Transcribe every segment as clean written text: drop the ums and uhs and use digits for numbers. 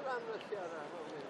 Altyn Asyr FC.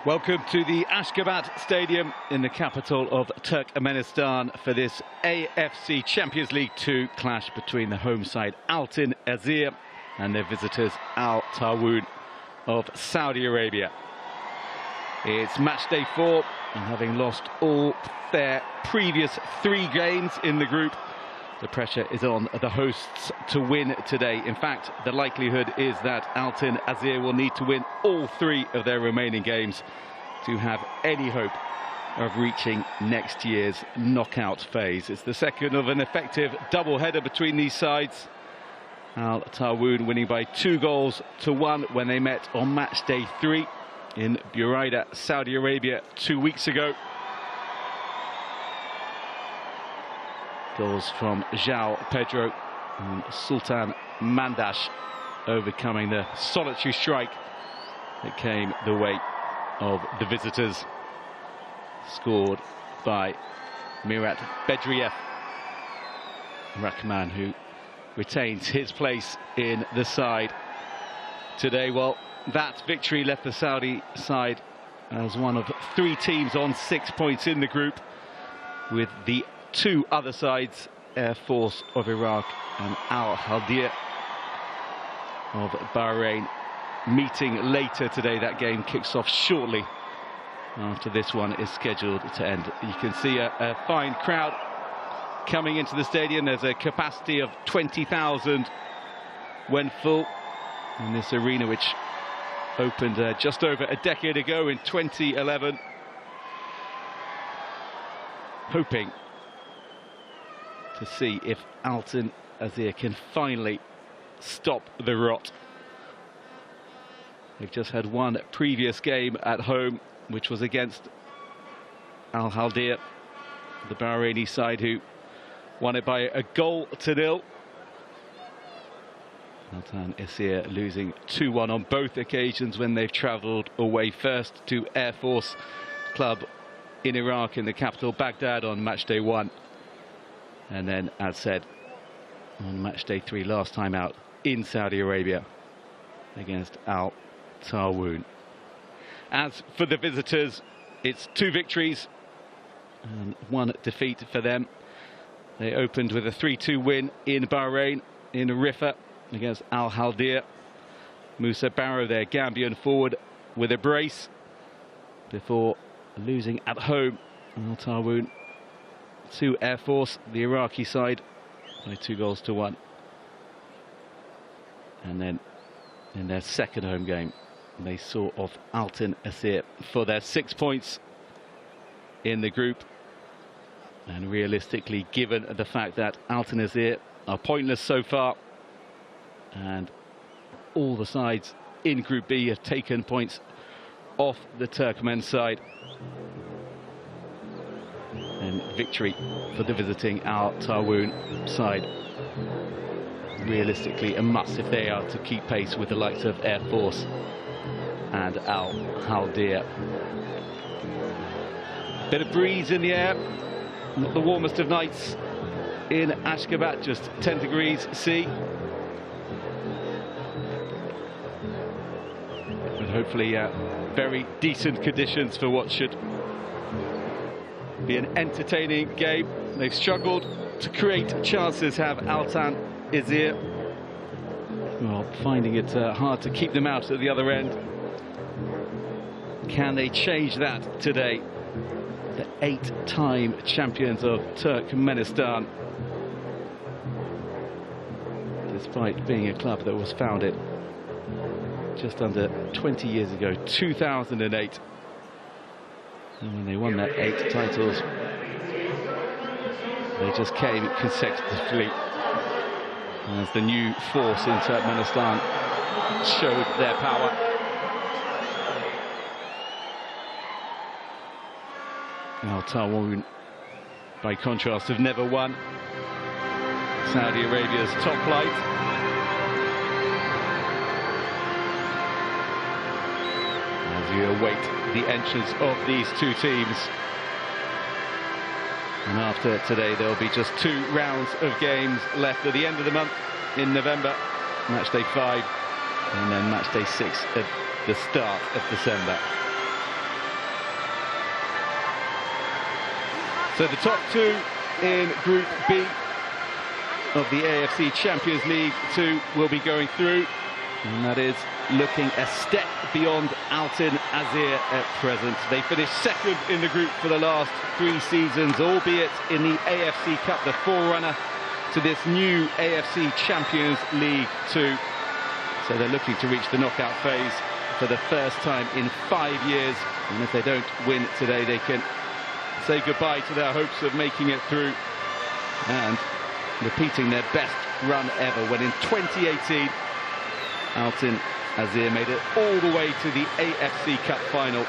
Welcome to the Ashgabat Stadium in the capital of Turkmenistan for this AFC Champions League Two clash between the home side Altyn Asyr and their visitors Al-Taawoun of Saudi Arabia. It's match day 4, and having lost all their previous 3 games in the group, the pressure is on the hosts to win today. In fact, the likelihood is that Altyn Asyr will need to win all 3 of their remaining games to have any hope of reaching next year's knockout phase. It's the second of an effective double-header between these sides. Al-Taawoun winning by 2-1 when they met on match day 3. in Buraida, Saudi Arabia 2 weeks ago. Goals from João Pedro and Sultan Mandash, overcoming the solitary strike that came the way of the visitors. Scored by Mirat Bedriev Rahman, who retains his place in the side today. Well, that victory left the Saudi side as one of 3 teams on 6 points in the group, with the 2 other sides, Air Force of Iraq and Al-Taawoun of Bahrain, meeting later today. That game kicks off shortly after this one is scheduled to end. You can see a fine crowd coming into the stadium. There's a capacity of 20,000 when full in this arena, which opened just over a decade ago in 2011, hoping to see if Altyn Asyr can finally stop the rot. They've just had one previous game at home, which was against Al-Taawoun, the Bahraini side, who won it by a 0-0. Altyn Asyr losing 2-1 on both occasions when they've travelled away, first to Air Force Club in Iraq, in the capital Baghdad, on matchday 1, and then, as said, on matchday 3 last time out in Saudi Arabia against Al-Taawoun. As for the visitors, it's 2 victories and 1 defeat for them. They opened with a 3-2 win in Bahrain, in Riffa, against Al-Taawoun. Musa Barrow, their Gambian forward, with a brace before losing at home, Al-Taawoun, to Air Force, the Iraqi side, by 2-1. And then in their second home game, they saw off Altyn Asyr for their 6 points in the group. And realistically, given the fact that Altyn Asyr are pointless so far, and all the sides in Group B have taken points off the Turkmen side, and victory for the visiting Al-Taawoun side realistically a must if they are to keep pace with the likes of Air Force and Al-Taawoun. Bit of breeze in the air, not the warmest of nights in Ashgabat, just 10 degrees C. But hopefully very decent conditions for what should be an entertaining game. They've struggled to create chances, have Altyn Asyr. Well, finding it hard to keep them out at the other end. Can they change that today? The 8-time champions of Turkmenistan, despite being a club that was founded just under 20 years ago, 2008. And when they won that 8 titles, they just came consecutively as the new force in Turkmenistan showed their power. Al-Taawoun, by contrast, have never won Saudi Arabia's top flight. As you await the entrance of these 2 teams. And after today, there'll be just 2 rounds of games left at the end of the month in November, matchday 5, and then matchday 6 at the start of December. So the top 2 in Group B of the AFC Champions League 2 will be going through, and that is looking a step beyond Altyn Asyr at present. They finished second in the group for the last 3 seasons, albeit in the AFC Cup, the forerunner to this new AFC Champions League 2. So they're looking to reach the knockout phase for the first time in 5 years, and if they don't win today, they can say goodbye to their hopes of making it through and repeating their best run ever, when in 2018 Altyn Asyr made it all the way to the AFC Cup final,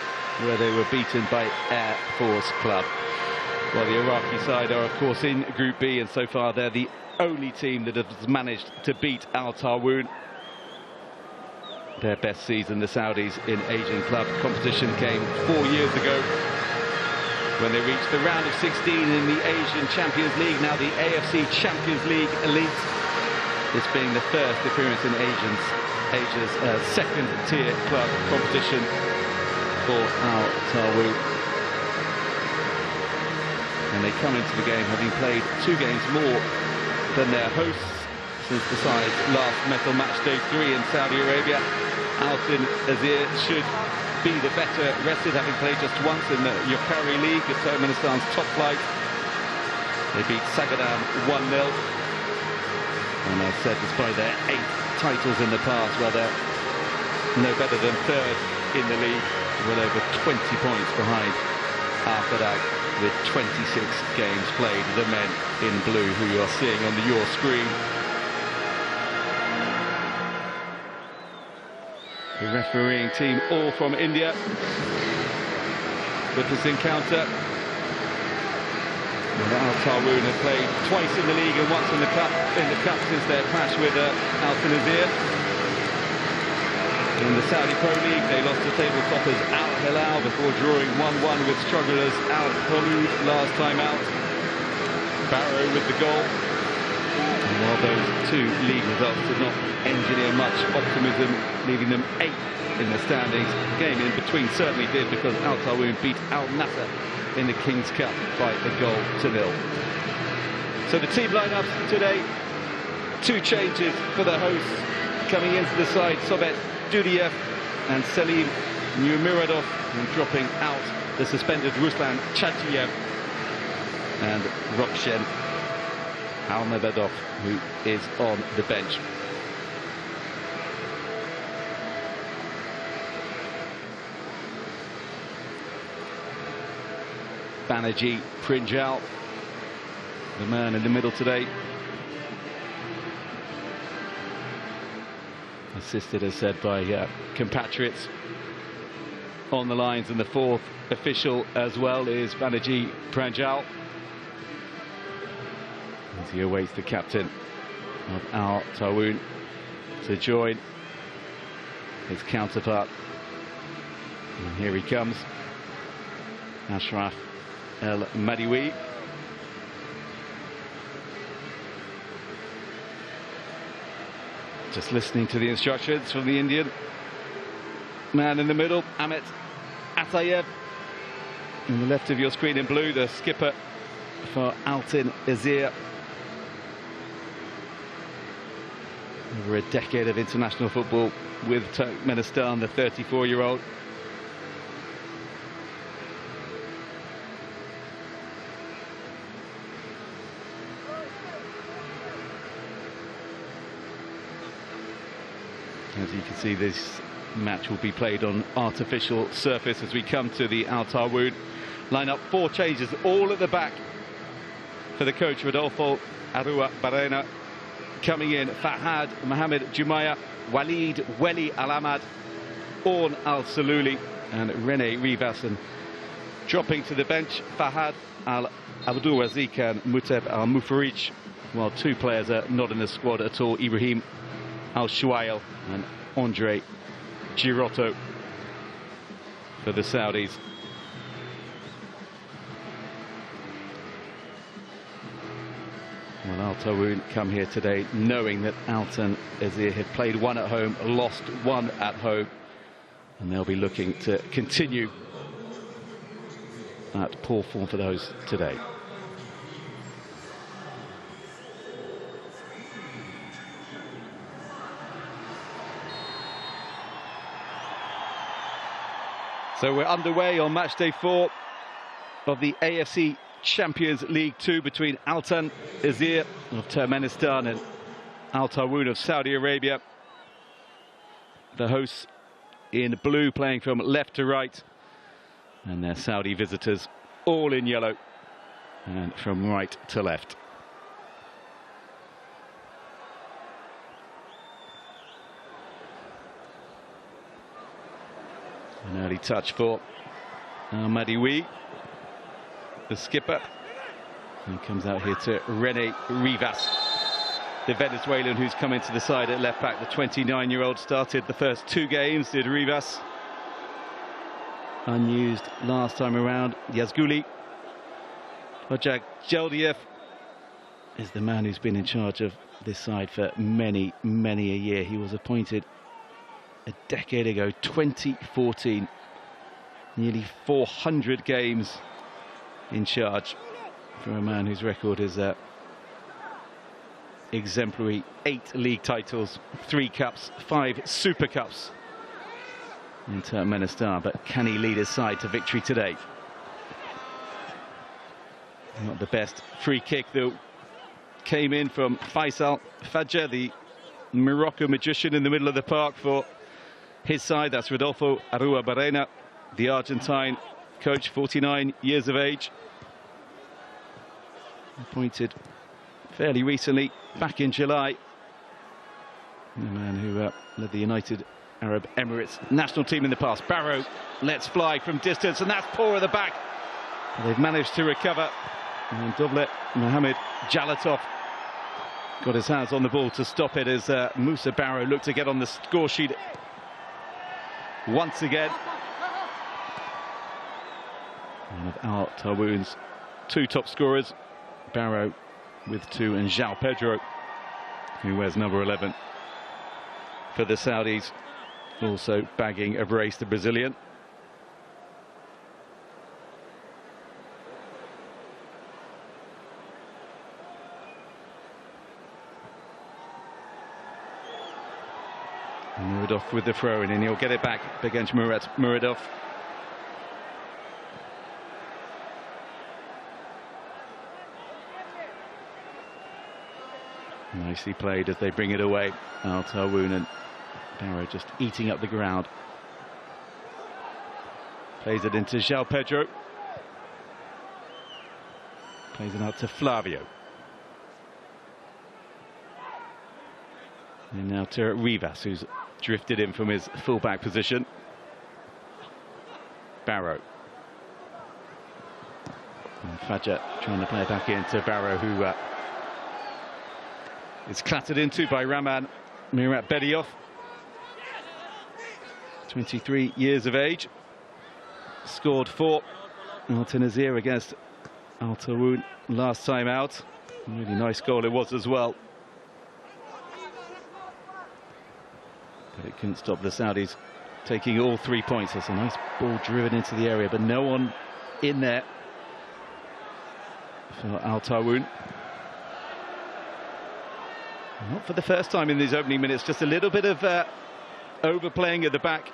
where they were beaten by Air Force Club. Well, the Iraqi side are, of course, in Group B, and so far they're the only team that has managed to beat Al-Taawoun. Their best season, the Saudis, in Asian club competition came 4 years ago, when they reached the round of 16 in the Asian Champions League, now the AFC Champions League Elite. This being the first appearance in Asia's second-tier club competition for Al-Taawoun. And they come into the game having played 2 games more than their hosts since the sides last met on matchday 3 in Saudi Arabia. Altyn Asyr should be the better rested, having played just once in the Yokari League, the Turkmenistan's top flight. They beat Sagadan 1-0. And I said, despite their 8 titles in the past, well, they're no better than 3rd in the league, with over 20 points behind Al-Taawoun, with 26 games played. The men in blue, who you are seeing on your screen. The refereeing team all from India with this encounter. Al-Taawoun have played twice in the league and once in the cup since their clash with Altyn Asyr. In the Saudi Pro League, they lost to table toppers Al-Hilal before drawing 1-1 with strugglers Al-Khulud last time out. Barrow with the goal. And while those 2 league results did not engineer much optimism, leaving them 8th in the standings, the game in between certainly did, because Al-Taawoun beat Al-Nassr in the King's Cup by 1-0. So the team lineups today: 2 changes for the hosts. Coming into the side, Sobet Dudiev and Selim Numiradov, and dropping out the suspended Ruslan Chachiev and Rokshen Almabadov, who is on the bench. Banerjee Prinjal, the man in the middle today. Assisted, as said, by compatriots on the lines, and the 4th official as well is Banerjee Prinjal, as he awaits the captain of Al-Taawoun to join his counterpart. And here he comes, Ashraf El-Madiwi. Just listening to the instructions from the Indian man in the middle, Amit Atayev. On the left of your screen in blue, the skipper for Altyn Asyr. Over a decade of international football with Turkmenistan, the 34-year-old. As you can see, this match will be played on artificial surface as we come to the Al-Taawoun lineup. 4 changes, all at the back for the coach, Rodolfo Arua Barena. Coming in, Fahad Mohamed Jumaya, Walid Weli Al-Ahmad, Orn Al-Saluli and Rene Rivas. And dropping to the bench, Fahad Al-Abdul Razik and Muteb Al-Mufarij, while 2 players are not in the squad at all, Ibrahim Al-Shuail and Andre Girotto for the Saudis. Well, Al-Taawoun come here today knowing that Altyn Asyr had played 1 at home, lost 1 at home, and they'll be looking to continue that poor form for those today. So we're underway on matchday 4 of the AFC Champions League Two between Altyn Asyr of Turkmenistan and Al-Taawoun of Saudi Arabia. The hosts in blue playing from left to right, and their Saudi visitors all in yellow and from right to left. An early touch for Madiwi, the skipper. He comes out here to René Rivas, the Venezuelan who's come into the side at left back. The 29-year-old started the first 2 games, did Rivas. Unused last time around. Yazguli. Hojak Geldiev is the man who's been in charge of this side for many, many a year. He was appointed a decade ago, 2014. Nearly 400 games in charge for a man whose record is exemplary. 8 league titles, 3 cups, 5 Super Cups in Turkmenistan. But can he lead his side to victory today? Not the best free kick though. Came in from Faisal Fadja, the Moroccan magician, in the middle of the park for his side. That's Rodolfo Arrua Barrena, the Argentine coach, 49 years of age. Appointed fairly recently, back in July. The man who led the United Arab Emirates national team in the past. Barrow lets fly from distance, and that's poor at the back. They've managed to recover. And Dovlet Mohamed Jalatov got his hands on the ball to stop it as Moussa Barrow looked to get on the score sheet once again. One of Al-Taawoun's 2 top scorers, Barrow with 2, and João Pedro, who wears number 11 for the Saudis, also bagging a brace, the Brazilian. Muradov with the throw-in, and he'll get it back against Muradov. Nicely played as they bring it away. Al-Taawoun, and Barrow just eating up the ground. Plays it into João Pedro. Plays it out to Flavio. And now to Rivas, who's drifted in from his full-back position. Barrow. And Fadja trying to play it back into Barrow, who is clattered into by Raman Mirat Bediov, 23 years of age. Scored for Altyn Asyr against Al-Taawoun last time out. Really nice goal it was as well. But it couldn't stop the Saudis taking all 3 points. That's a nice ball driven into the area, but no one in there for Al-Taawoun. Not for the first time in these opening minutes, just a little bit of overplaying at the back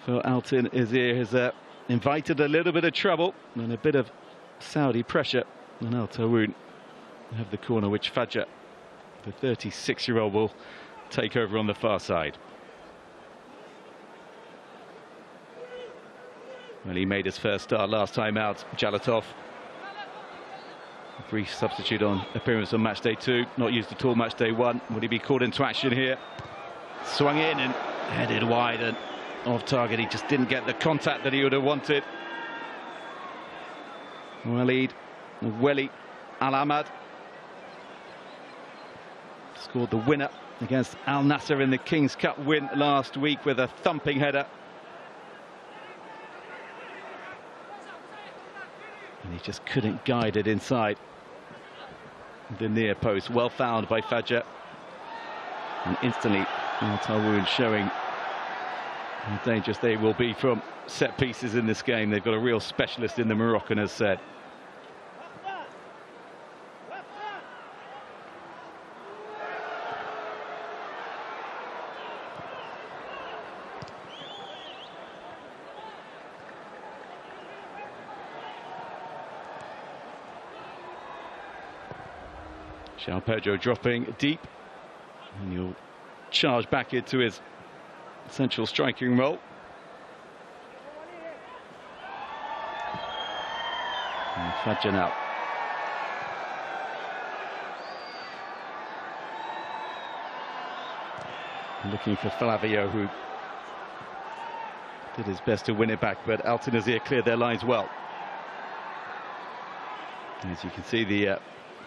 for Altyn Asyr. Has invited a little bit of trouble and a bit of Saudi pressure. And Al-Taawoun have the corner, which Fadja, the 36-year-old, will take over on the far side. Well, he made his first start last time out, Jalatov. A brief substitute on appearance on matchday 2, not used at all matchday 1. Would he be called into action here? Swung in and headed wide and off target. He just didn't get the contact that he would have wanted. Waleed Weli Al-Ahmad scored the winner against Al Nassr in the King's Cup win last week with a thumping header. And he just couldn't guide it inside the near post. Well found by Fadja. And instantly Al-Taawoun showing how dangerous they will be from set pieces in this game. They've got a real specialist in the Moroccan, as said. João Pedro dropping deep, and he'll charge back into his central striking role. And Fadja now. Looking for Flavio, who Did his best to win it back, but Altyn Asyr cleared their lines well. As you can see, the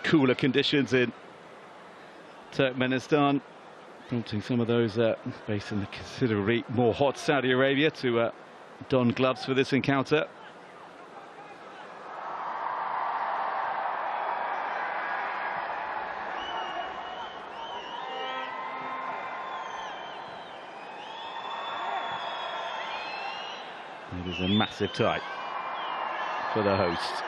cooler conditions in Turkmenistan, prompting some of those based in the considerably more hot Saudi Arabia to don gloves for this encounter. It is a massive tie for the hosts.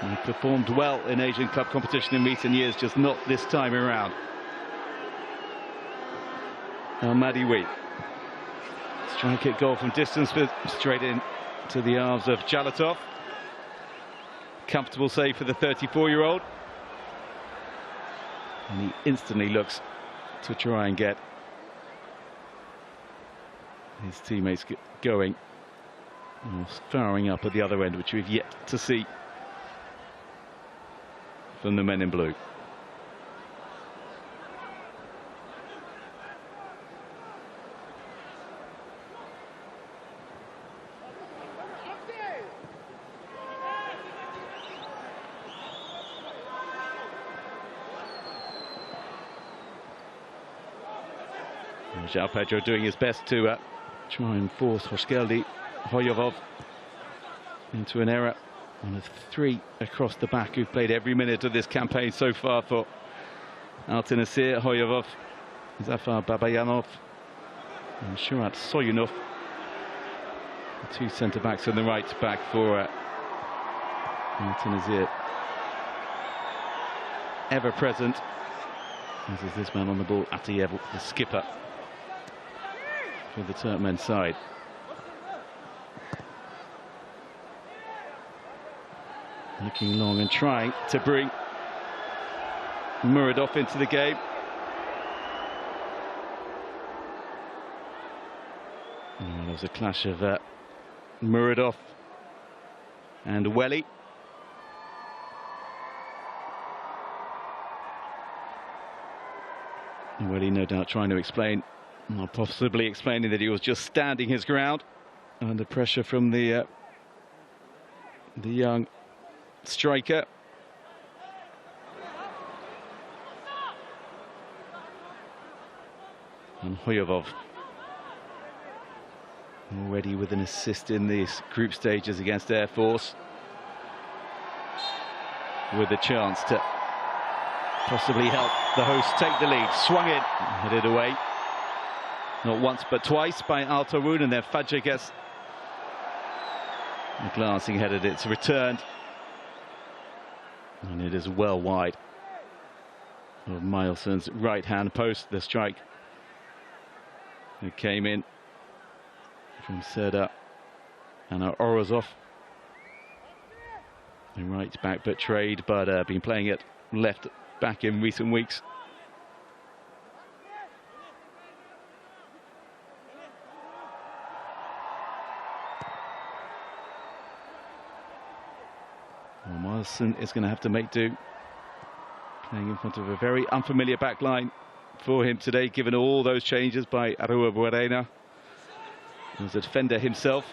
He performed well in Asian club competition in recent years, just not this time around. Al-Madiwi. Strike kick goal from distance, but straight in to the arms of Jalatov. Comfortable save for the 34-year-old. And he instantly looks to try and get his teammates going, firing up at the other end, which we've yet to see from the men in blue. João Pedro doing his best to try and force Hoshkeldi Hoyovov into an error. One of three across the back who've played every minute of this campaign so far for Altyn Asyr: Hoyovov, Zafar Babayanov and Shurat Soyunov. The two centre-backs on the right back for Altyn Asyr. Ever present, as is this man on the ball, Atayev, the skipper for the Turkmen side. Looking long and trying to bring Muradov into the game. There was a clash of Muradov and Welly. Welly no doubt trying to explain, or possibly explaining, that he was just standing his ground under pressure from the young striker. And Hoyovov already with an assist in these group stages against Air Force, with a chance to possibly help the hosts take the lead. Swung it, headed away. Not once but twice by Al-Taawoun, and then Fajr gets a glancing headed. It's returned, and it is well wide of Mileson's right-hand post. The strike that came in from Serdar and Orozov, the right back betrayed, but been playing it left back in recent weeks. Well, Morrison is going to have to make do, playing in front of a very unfamiliar back line for him today, given all those changes by Arua Buarena, who's a defender himself.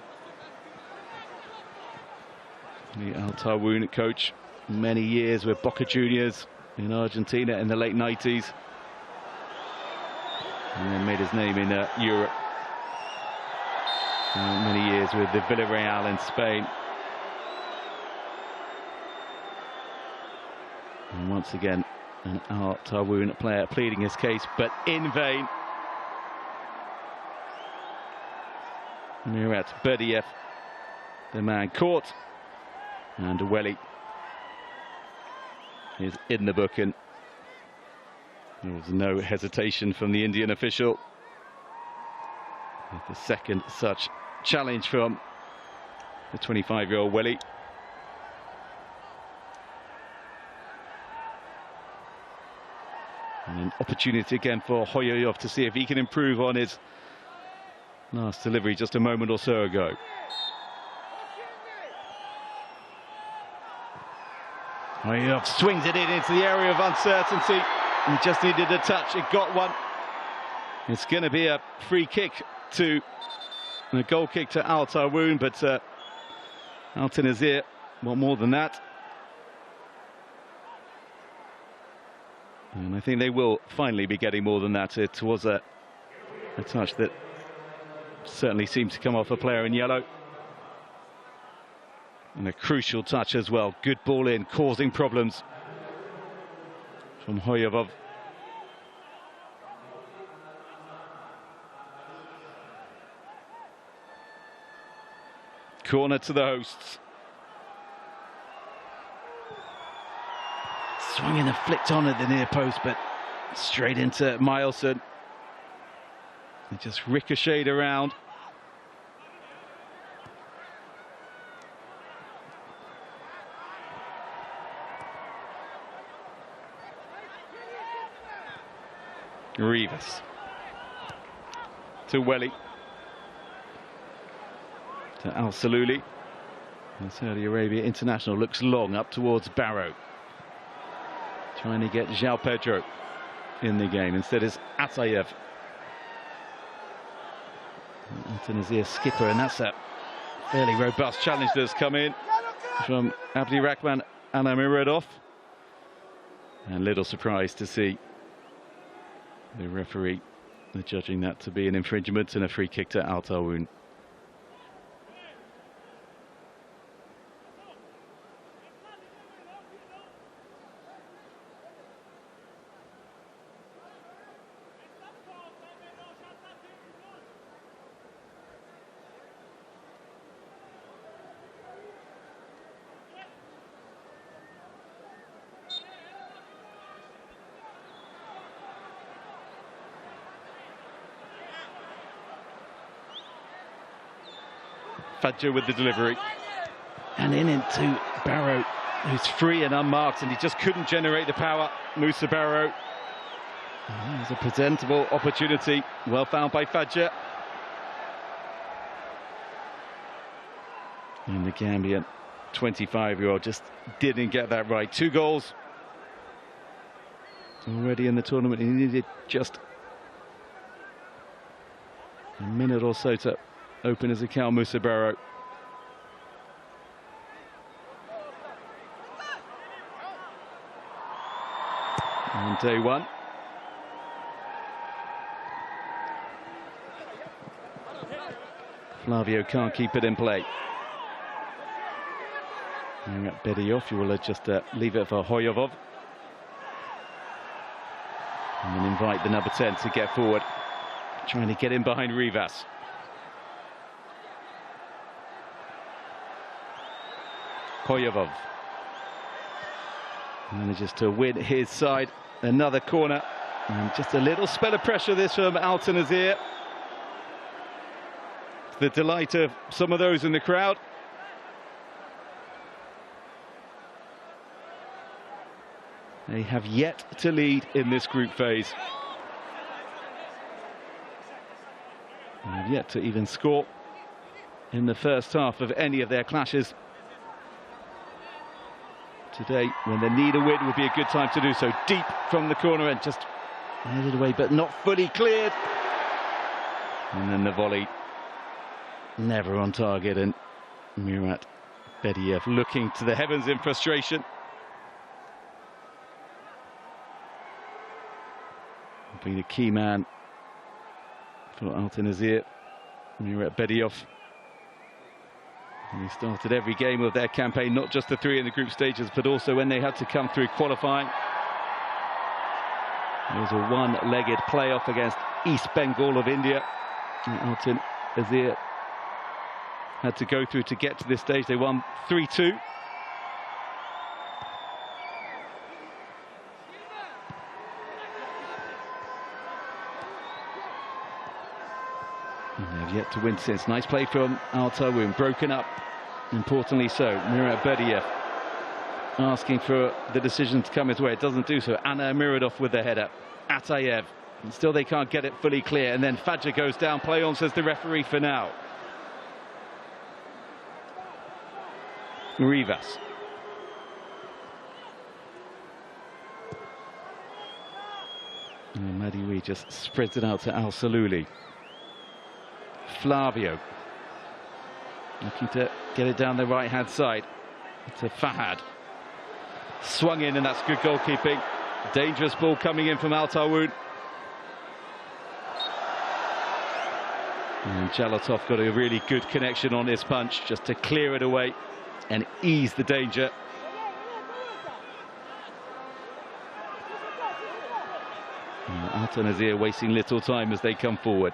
The Al-Taawoun coach, many years with Boca Juniors in Argentina in the late 90s, and then made his name in Europe. Many years with the Villarreal in Spain. And once again, an Al-Taawoun player pleading his case, but in vain. Mirat Berdiev, the man caught, and Welly is in the book, and there was no hesitation from the Indian official. The second such challenge from the 25-year-old Welly. And an opportunity again for Hoyovov to see if he can improve on his last delivery just a moment or so ago. Hoyovov swings it in into the area of uncertainty. He just needed a touch. It got one. It's going to be a free kick to a goal kick to Al-Taawoun, but Altyn Asyr want more than that. And I think they will finally be getting more than that. It was a touch that certainly seemed to come off a player in yellow. And a crucial touch as well. Good ball in, causing problems from Hoyevov. Corner to the hosts. Swung in and flicked on at the near post, but straight into Milson. It just ricocheted around. Rivas to Welly, to Al Saluli. And Saudi Arabia international looks long up towards Barrow, trying to get João Pedro in the game. Instead is Atayev. Altyn Asyr skipper, and that's a fairly robust challenge that's come in from Abdirahman Anamuradov. And little surprise to see the referee judging that to be an infringement and a free kick to Al-Taawoun. Fadja with the delivery, and in into Barrow, who's free and unmarked, and he just couldn't generate the power. Musa Barrow. It was a presentable opportunity, well found by Fadja. And the Gambian 25-year-old just didn't get that right. 2 goals already in the tournament. He needed just a minute or so to open his account. Musa Barrow. On day one. Flavio can't keep it in play. Bedioff, you will just leave it for Hoyevov. And then invite the number 10 to get forward, trying to get in behind Rivas. Hoyevov manages to win his side. Another corner, and just a little spell of pressure this from Altyn Asyr. The delight of some of those in the crowd. They have yet to lead in this group phase. They have yet to even score in the first half of any of their clashes. Today, when they need a win, would be a good time to do so. Deep from the corner and just headed away, but not fully cleared. And then the volley, never on target, and Murat Bediev looking to the heavens in frustration. Being the key man for Altyn Asyr, Murat Bediev. And he started every game of their campaign, not just the 3 in the group stages, but also when they had to come through qualifying. It was a one-legged playoff against East Bengal of India. And Altyn Asyr had to go through to get to this stage. They won 3-2. And they've yet to win since. Nice play from Al-Taawoun, broken up, importantly so. Murat Bediev asking for the decision to come his way. It doesn't do so. Anamuradov with the header. Atayev. And still they can't get it fully clear. And then Fadja goes down. Play on, says the referee for now. Rivas. And Madiwi just spreads it out to Al Saluli. Flavio. Looking to get it down the right-hand side to Fahad. Swung in, and that's good goalkeeping. Dangerous ball coming in from Al-Taawoun. And Jalatov got a really good connection on his punch just to clear it away and ease the danger. Altyn Asyr wasting little time as they come forward.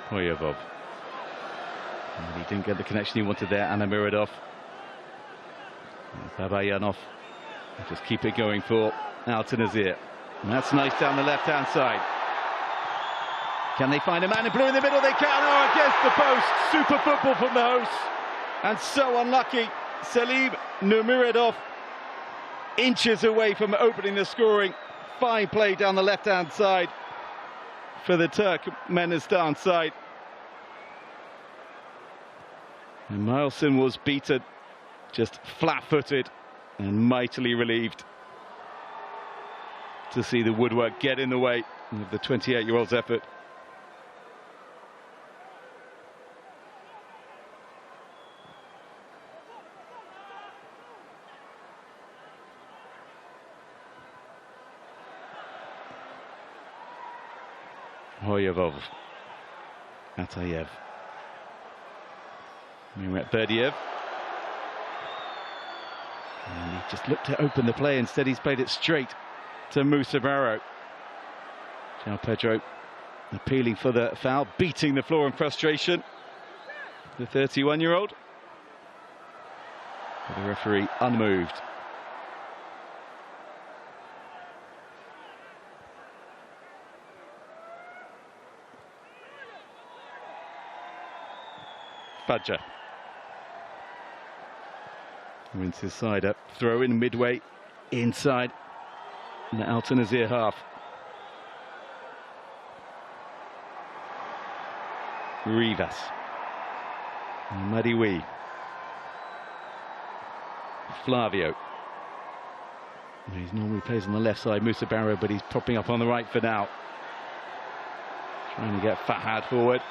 Hoyevov. He didn't get the connection he wanted there. Anamuradov. Babayanov. Just keep it going for Altyn Asyr. And that's nice down the left-hand side. Can they find a man in blue in the middle? They can. Oh, against the post. Super football from the hosts. And so unlucky. Selim Nurmuradov inches away from opening the scoring. Fine play down the left-hand side for the Turkmenistan side. And Milson was beaten, just flat-footed and mightily relieved to see the woodwork get in the way of the 28-year-old's effort. Hoyevov, Atayev, Miret Berdiev, and he just looked to open the play. Instead he's played it straight to Musa Barrow. João Pedro appealing for the foul, beating the floor in frustration, the 31-year-old. But the referee unmoved. Fadja wins his side up, throw in midway inside in the Altyn Asyr half. Rivas, Madiwi, Flavio. He normally plays on the left side, Musa Barrow, but he's popping up on the right for now. Trying to get Fahad forward.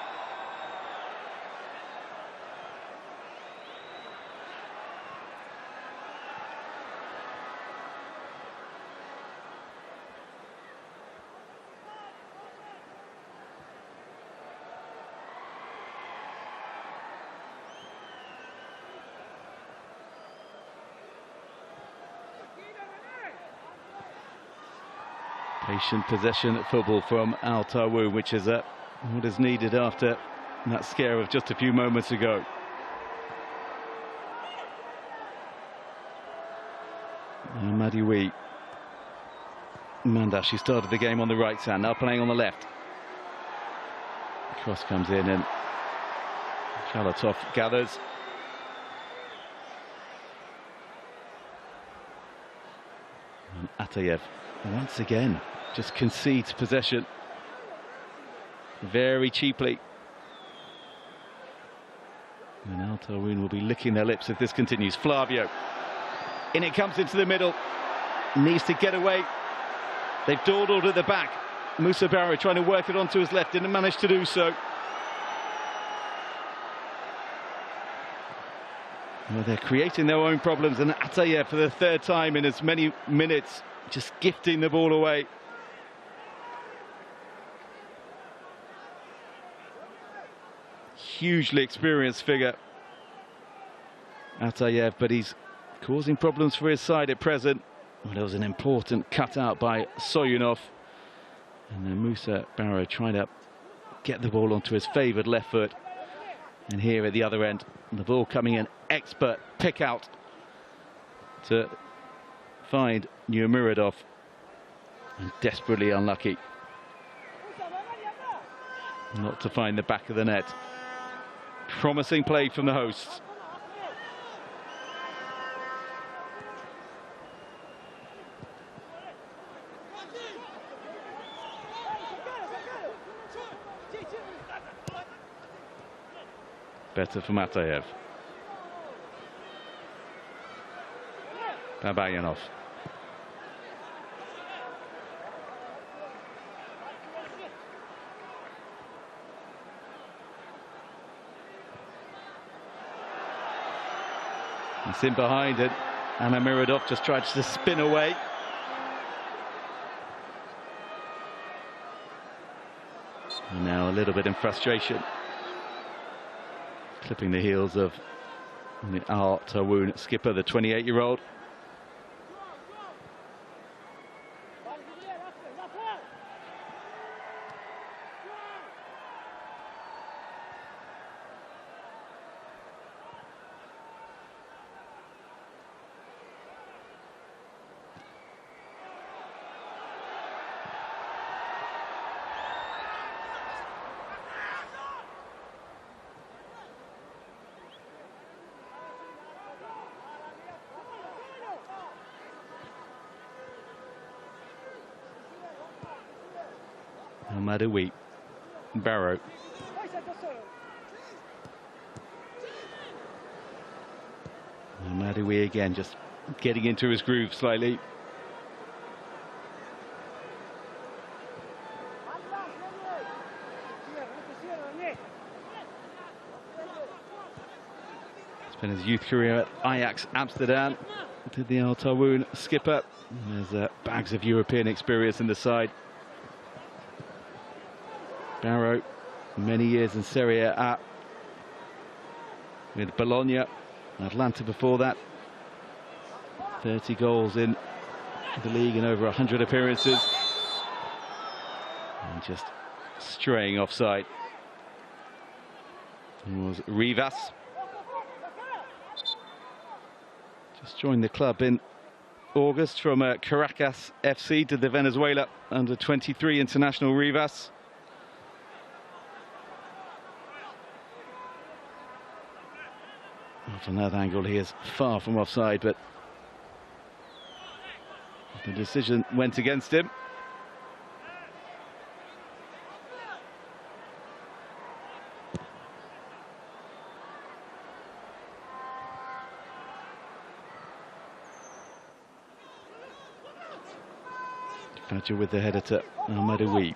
Patient possession football from Al-Taawoun, which is what is needed after that scare of just a few moments ago. Madiwi. Mandash, he started the game on the right side, now playing on the left. The cross comes in and Jalatov gathers. And Atayev once again just concedes possession very cheaply. And Al-Taawoun will be licking their lips if this continues. Flavio, in it comes into the middle, needs to get away. They've dawdled at the back. Musa Barrow trying to work it onto his left, didn't manage to do so. Well, they're creating their own problems, and Atayev for the third time in as many minutes just gifting the ball away. Hugely experienced figure, Atayev, but he's causing problems for his side at present. Well, there was an important cutout by Soyunov, and then Musa Barrow trying to get the ball onto his favoured left foot. And here at the other end, the ball coming in, expert pick out to find Nurmuradov, and desperately unlucky not to find the back of the net. Promising play from the hosts. Better for Matayev. Babayanov. It's in behind it. Anna Miradov just tried to spin away. And now a little bit in frustration. Clipping the heels of the Al-Taawoun skipper, the 28-year-old. Madawi, Barrow. Madawi again, just getting into his groove slightly. Spent his youth career at Ajax Amsterdam. Did the Al-Taawoun skipper. There's bags of European experience in the side. Barrow, many years in Serie A with Bologna, Atlanta before that. 30 goals in the league and over 100 appearances. And just straying offside. It was Rivas. Just joined the club in August from Caracas FC to the Venezuela under 23 international Rivas. From that angle, he is far from offside, but the decision went against him. Fadja with the header to Madawi.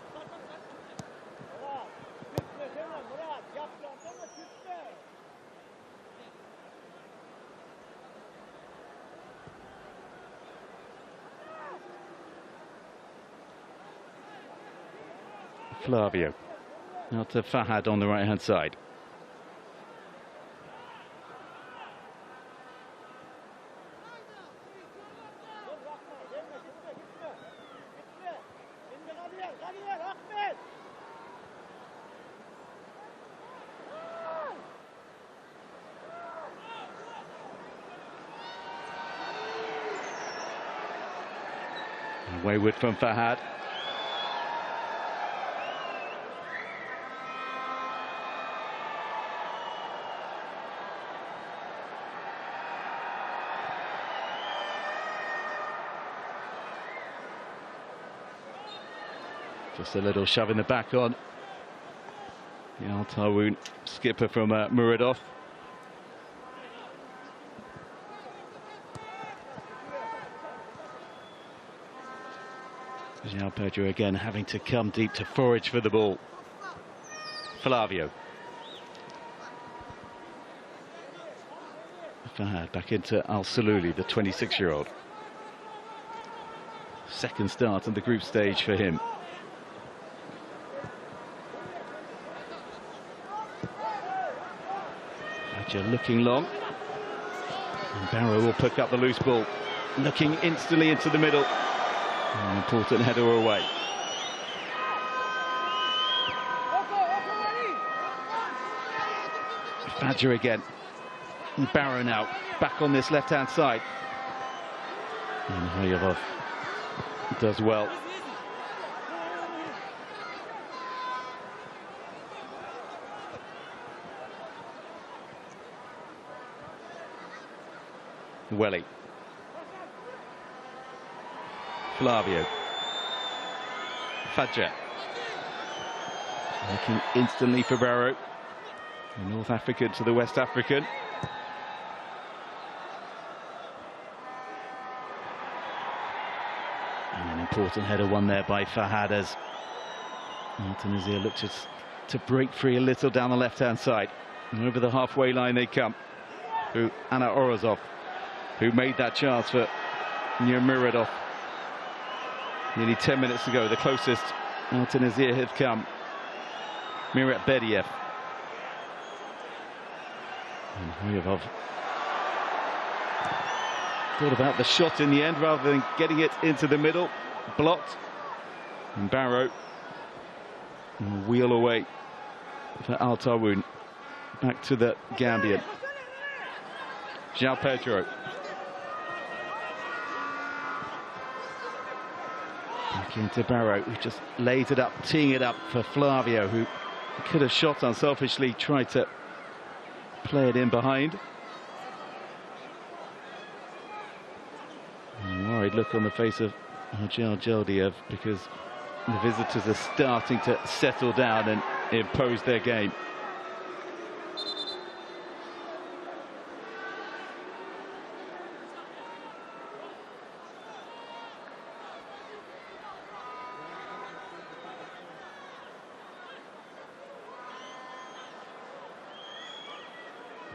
Flavio, out to Fahad on the right-hand side. Wayward from Fahad. Just a little shove in the back on the Al-Taawoun skipper from Muradov. Now Pedro again having to come deep to forage for the ball. Flavio. Fahad back into Al-Salouli, the 26-year-old. Second start on the group stage for him. Looking long, and Barrow will pick up the loose ball, looking instantly into the middle. An important header away. Fadja again, and Barrow now back on this left-hand side, and Hayalov does well. Welly. Flavio. Fadja. Looking instantly for Barrow. The North African to the West African. And an important header won there by Fahad as Altyn Asyr looked to break free a little down the left-hand side. And over the halfway line they come. Through Anna Orozov, who made that chance for Muradov nearly 10 minutes ago. The closest Altyn Asyr had come. Mirat Bediev. And Hoyevov thought about the shot in the end rather than getting it into the middle. Blocked. And Barrow will wheel away for Al-Taawoun. Back to the Gambian. João Pedro. Back into Barrow, who just lays it up, teeing it up for Flavio, who could have shot unselfishly, tried to play it in behind. And a worried look on the face of Arjel Geldiev, because the visitors are starting to settle down and impose their game.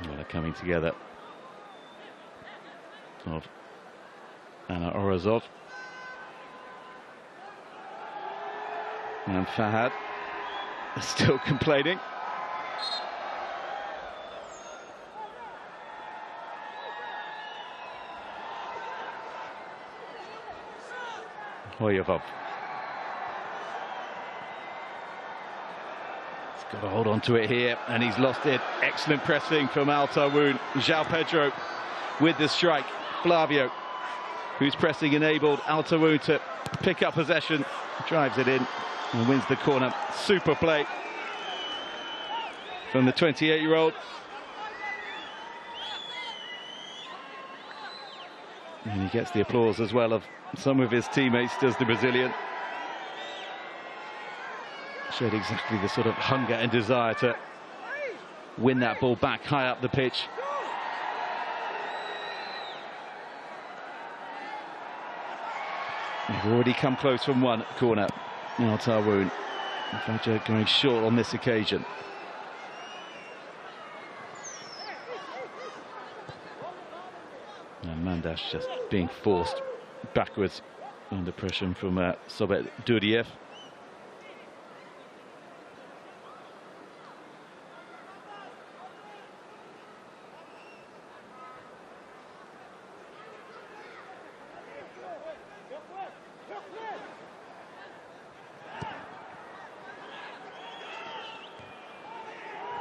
Well, they're coming together of Anna Orozov and Fahad are still complaining. Hoyevov. He's got to hold on to it here, and he's lost it. Excellent pressing from Al-Taawoun. João Pedro with the strike. Flavio, who's pressing enabled Al-Taawoun to pick up possession, drives it in and wins the corner. Super play from the 28-year-old. And he gets the applause as well of some of his teammates, does the Brazilian. Showed exactly the sort of hunger and desire to win that ball back high up the pitch. They've already come close from one corner. Al-Taawoun. Fajr going short on this occasion. And Mandash just being forced backwards under pressure from Sobet Durdiev.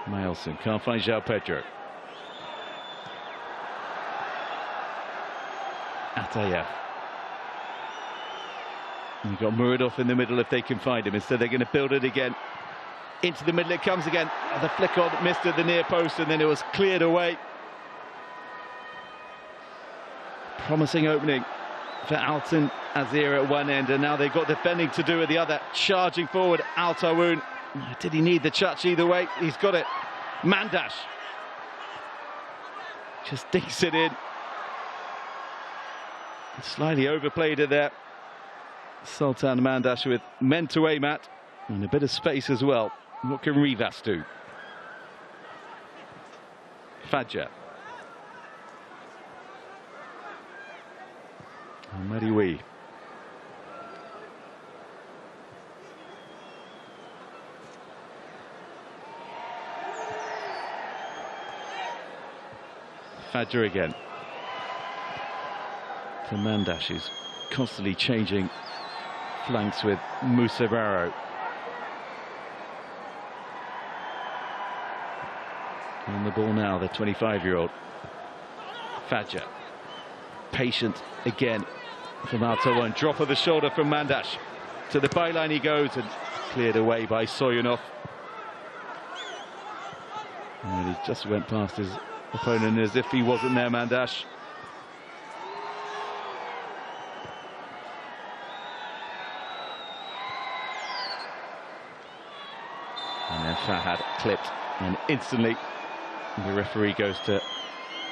Maelson can't find João Pedro. Atayev. You've got Muradov in the middle if they can find him. Instead, they're going to build it again. Into the middle it comes again. The flick on, missed at the near post, and then it was cleared away. Promising opening for Altyn Asyr at one end, and now they've got defending to do at the other. Charging forward, Al-Taawoun. Did he need the touch either way? He's got it. Mandash just dinks it in. Slightly overplayed it there. Sultan Mandash with men to aim at and a bit of space as well. What can Rivas do? Fajr. And Mariwi. Fajr again. To Mandash, who's constantly changing flanks with Musa Barrow. On the ball now, the 25-year-old. Fajr. Patient again from Al-Taawoun. Drop of the shoulder from Mandash. To the byline he goes, and cleared away by Soyunov. And he just went past his opponent as if he wasn't there, Mandash. And then Fahad clipped, and instantly the referee goes to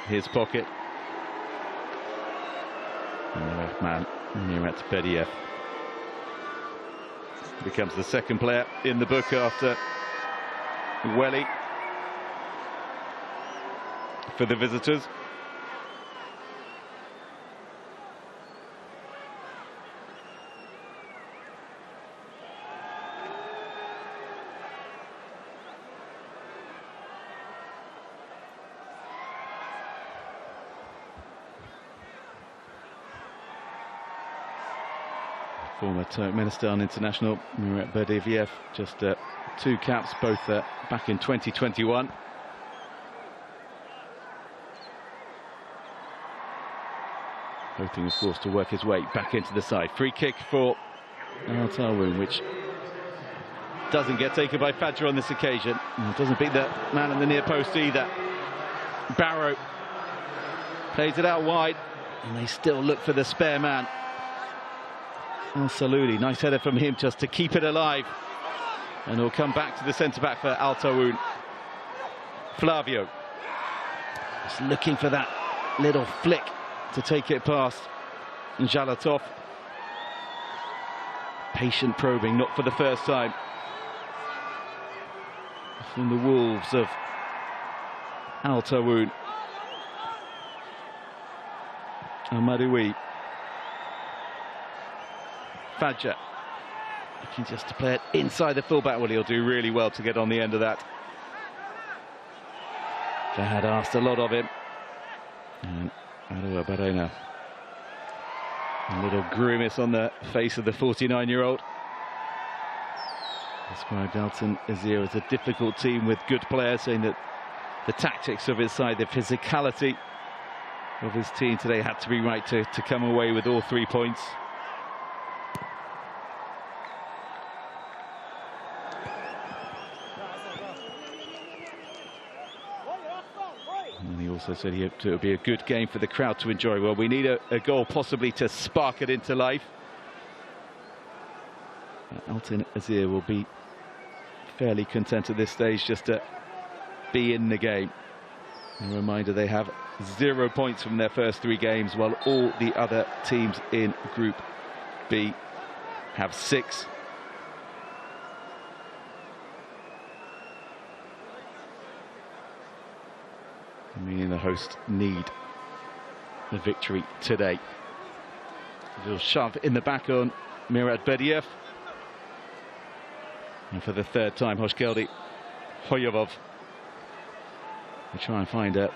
his pocket. And the left man, Mirat Bediev, becomes the second player in the book after Welly for the visitors. Former Turkmenistan international Mirat Bediev, just 2 caps, both back in 2021. Hoping, of course, to work his way back into the side. Free kick for Al-Taawoun, which doesn't get taken by Fadja on this occasion. And doesn't beat the man in the near post either. Barrow plays it out wide, and they still look for the spare man. Al-Saluli, nice header from him just to keep it alive. And he'll come back to the centre-back for Al-Taawoun. Flavio. Just looking for that little flick to take it past Jalatov. Patient probing, not for the first time. From the Wolves of Al-Taawoun. Al-Madoui. Fadja, looking just to play it inside the fullback. Well, he'll do really well to get on the end of that. Fahad asked a lot of him. And Arua Barena. A little grimace on the face of the 49-year-old. Described Altyn Asyr as a difficult team with good players, saying that the tactics of his side, the physicality of his team today had to be right to come away with all 3 points. And he also said it would be a good game for the crowd to enjoy. Well, we need a goal possibly to spark it into life. Altyn Asyr will be fairly content at this stage just to be in the game. A reminder, they have 0 points from their first 3 games, while all the other teams in Group B have 6. Meaning the hosts need the victory today. A little shove in the back on Mirat Bediev. And for the 3rd time, Hoshgeldi Hoyovov will try and find a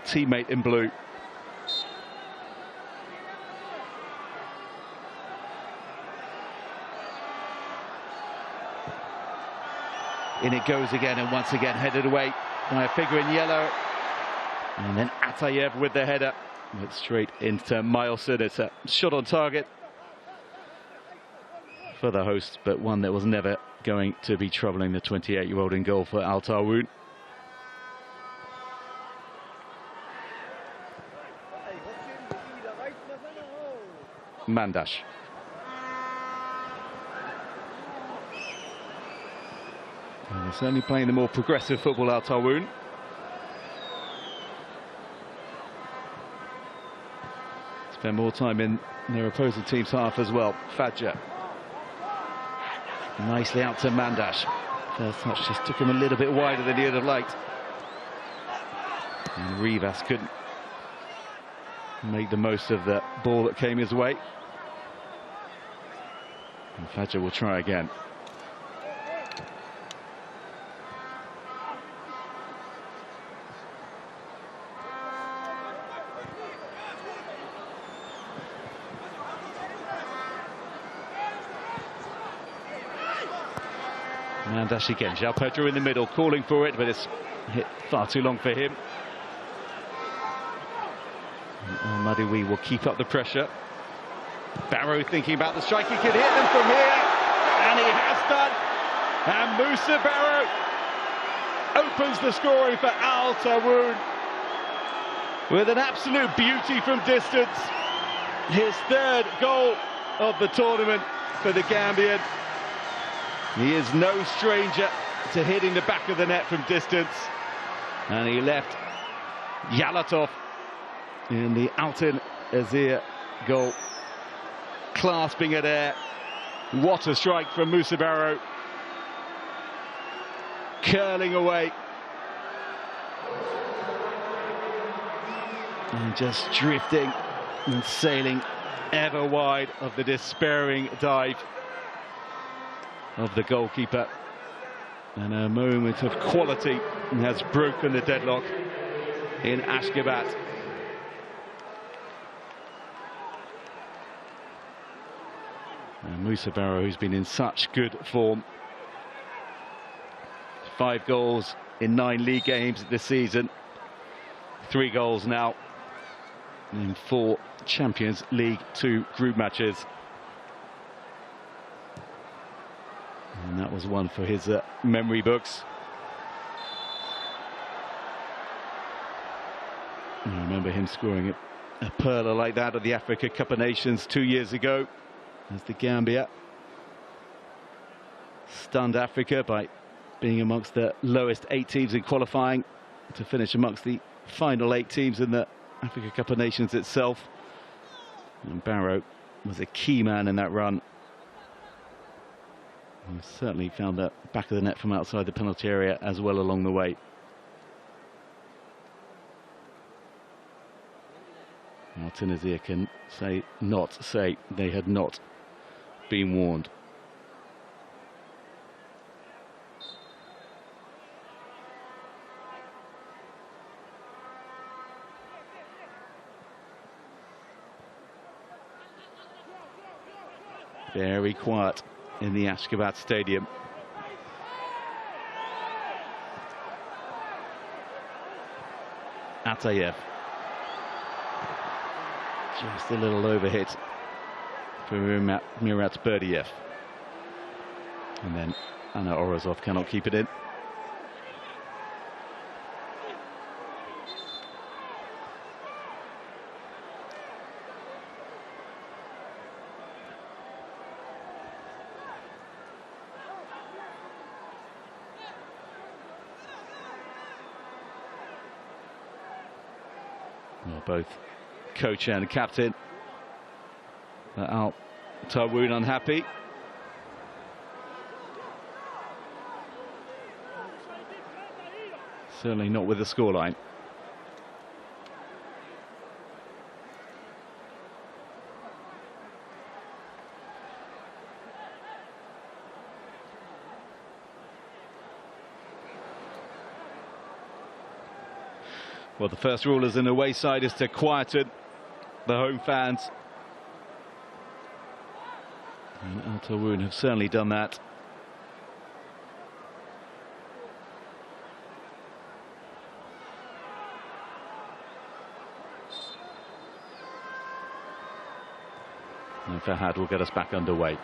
teammate in blue. In it goes again, and once again headed away by a figure in yellow. And then Atayev with the header. It's straight into Milson. It's a shot on target for the host, but one that was never going to be troubling the 28-year-old in goal for Al-Taawoun. Mandash. Well, they're certainly playing the more progressive football, Al-Taawoun. Spend more time in their opposing team's half as well. Fadja. Nicely out to Mandash. First touch just took him a little bit wider than he'd have liked. And Rivas couldn't make the most of the ball that came his way. And Fadja will try again. Mandash again, João Pedro in the middle, calling for it, but it's hit far too long for him. Al-Madoui will keep up the pressure. Barrow thinking about the strike, he can hit them from here, and he has done. And Moussa Barrow opens the scoring for Al-Taawoun with an absolute beauty from distance. His 3rd goal of the tournament for the Gambian. He is no stranger to hitting the back of the net from distance, and he left Yalatov in the Altyn Asyr goal, clasping it air. What a strike from Musa Barrow, curling away and just drifting and sailing ever wide of the despairing dive of the goalkeeper. And a moment of quality has broken the deadlock in Ashgabat. And Musa Barrow, who's been in such good form. 5 goals in 9 league games this season. 3 goals now in 4 Champions League Two group matches. And that was one for his memory books. I remember him scoring a pearler like that at the Africa Cup of Nations 2 years ago, as the Gambia stunned Africa by being amongst the lowest 8 teams in qualifying to finish amongst the final 8 teams in the Africa Cup of Nations itself. And Barrow was a key man in that run. He certainly found the back of the net from outside the penalty area as well along the way. Altyn Asyr can say they had not been warned. Very quiet in the Ashgabat Stadium. Atayev. Just a little overhit for Mirat Berdiev. And then Anna Orozov cannot keep it in. Well, both coach and captain Al-Taawoun unhappy. Certainly not with the scoreline. Well, the first rule as an away side is to quieten the home fans. And Al-Taawoun have certainly done that. And Fahad will get us back underway.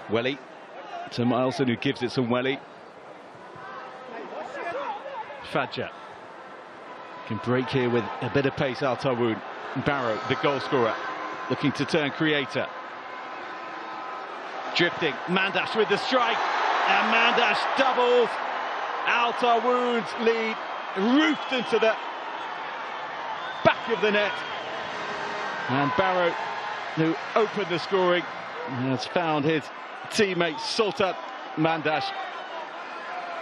Welly to Milson, who gives it some Welly. Fadja can break here with a bit of pace. Al-Taawoun. Barrow, the goal scorer, looking to turn creator. Drifting, Mandash with the strike, and Mandash doubles. Al-Taawoun's lead roofed into the back of the net. And Barrow, who opened the scoring, has found his teammate Sultan Mandash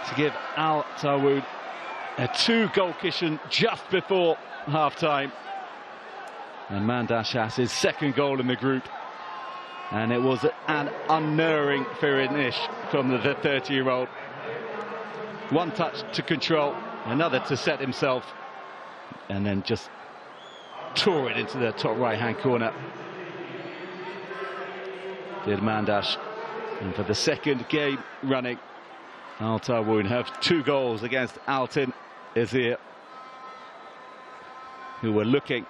to give Al-Taawoun a 2-goal cushion just before half-time. And Mandash has his 2nd goal in the group, and it was an unnerving finish from the 30-year-old. One touch to control, another to set himself, and then just tore it into the top right-hand corner. Did Mandash. And for the 2nd game running, Al-Taawoun have 2 goals against Altyn Asyr, who were looking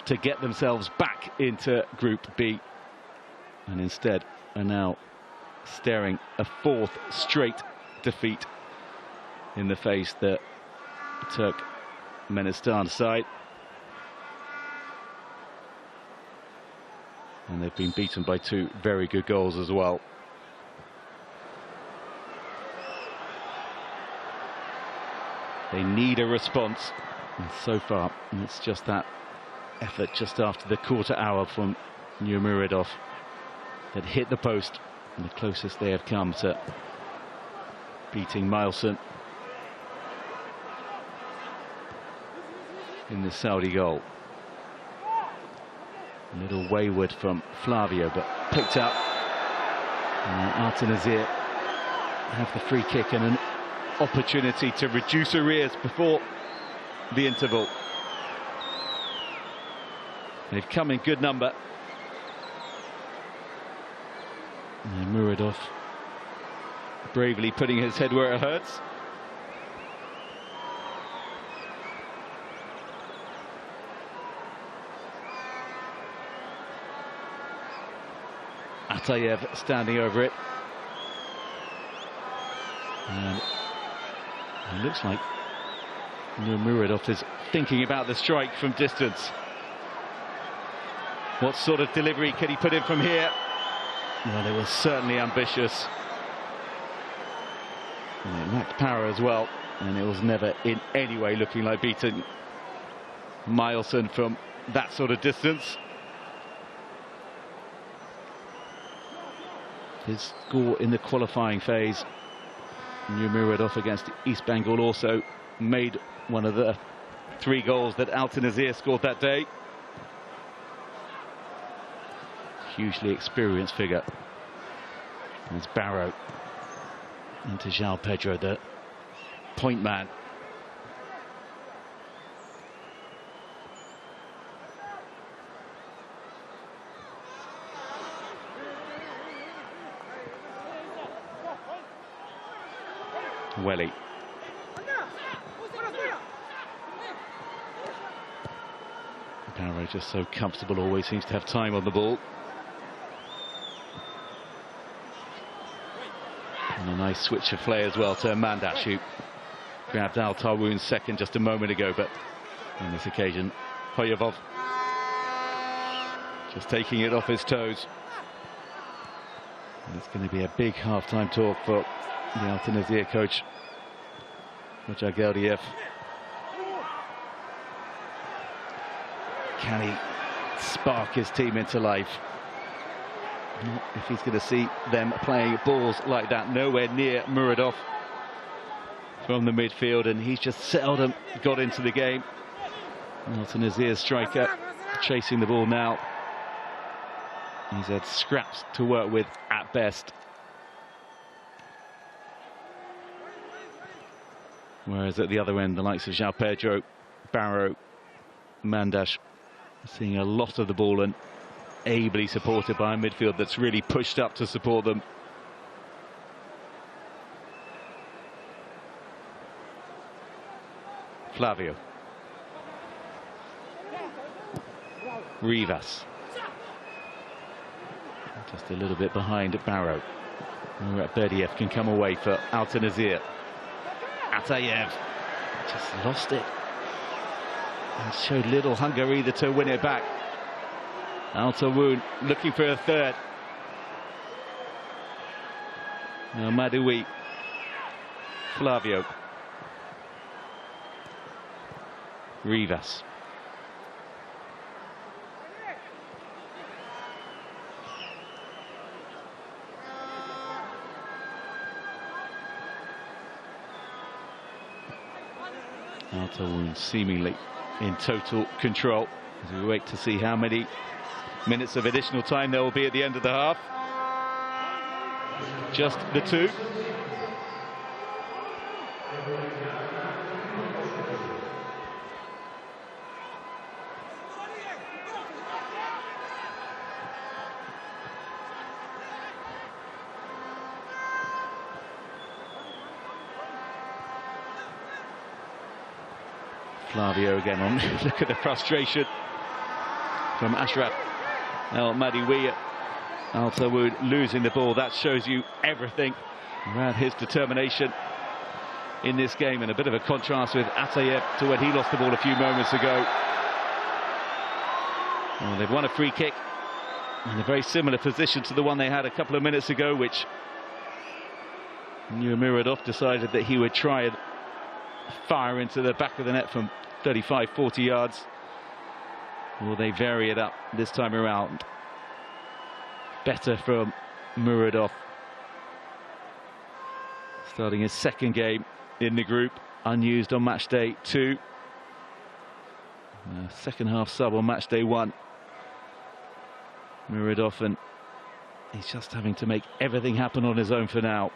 to get themselves back into Group B, and instead are now staring a 4th straight defeat in the face. The Turk Turkmenistan side. And they've been beaten by 2 very good goals as well. They need a response, and so far it's just that effort just after the quarter hour from Nurmuradov that hit the post, and the closest they have come to beating Milson in the Saudi goal. A little wayward from Flavio, but picked up. And Altyn Asyr have the free kick and an opportunity to reduce arrears before the interval. They've come in good number. And Muradov bravely putting his head where it hurts. Atayev standing over it. And it looks like Nurmuradov is thinking about the strike from distance. What sort of delivery can he put in from here? Well, it was certainly ambitious. And it lacked power as well, and it was never in any way looking like beating Milson from that sort of distance. His score in the qualifying phase, Nurmuradov against East Bengal, also made one of the 3 goals that Altyn Asyr scored that day. Hugely experienced figure. There's Barrow into João Pedro, the point man. Welly. Barrow just so comfortable, always seems to have time on the ball. And a nice switch of play as well to Mandash, who grabbed Al-Taawoun's second just a moment ago, but on this occasion, Hoyevov just taking it off his toes. And it's going to be a big half-time talk for the Altyn Asyr coach, Roger Geldiev. Can he spark his team into life? Not if he's going to see them playing balls like that. Nowhere near Muradov from the midfield, and he's just seldom got into the game. Altyn Asyr striker chasing the ball now. He's had scraps to work with at best. Whereas at the other end, the likes of João Pedro, Barrow, Mandash seeing a lot of the ball and ably supported by a midfield that's really pushed up to support them. Flavio. Rivas. Just a little bit behind Barrow. Berdiev can come away for Altyn Asyr. Atayev just lost it and showed little hunger either to win it back. Al-Taawoun looking for a third. Now Madoui, Flavio, Rivas. Al-Taawoun seemingly in total control as we wait to see how many minutes of additional time there will be at the end of the half. Just the 2. Flavio again on. Look at the frustration from Ashraf El Madoui. Al-Taawoun losing the ball. That shows you everything around his determination. in this game, and a bit of a contrast with Altyn to when he lost the ball a few moments ago. Well, they've won a free kick in a very similar position to the one they had a couple of minutes ago, which Muradov decided that he would try and fire into the back of the net from 35-40 yards. Will they vary it up this time around? Better from Muradov, starting his second game in the group, unused on match day 2. Second half sub on match day 1. Muradov, and he's just having to make everything happen on his own for now.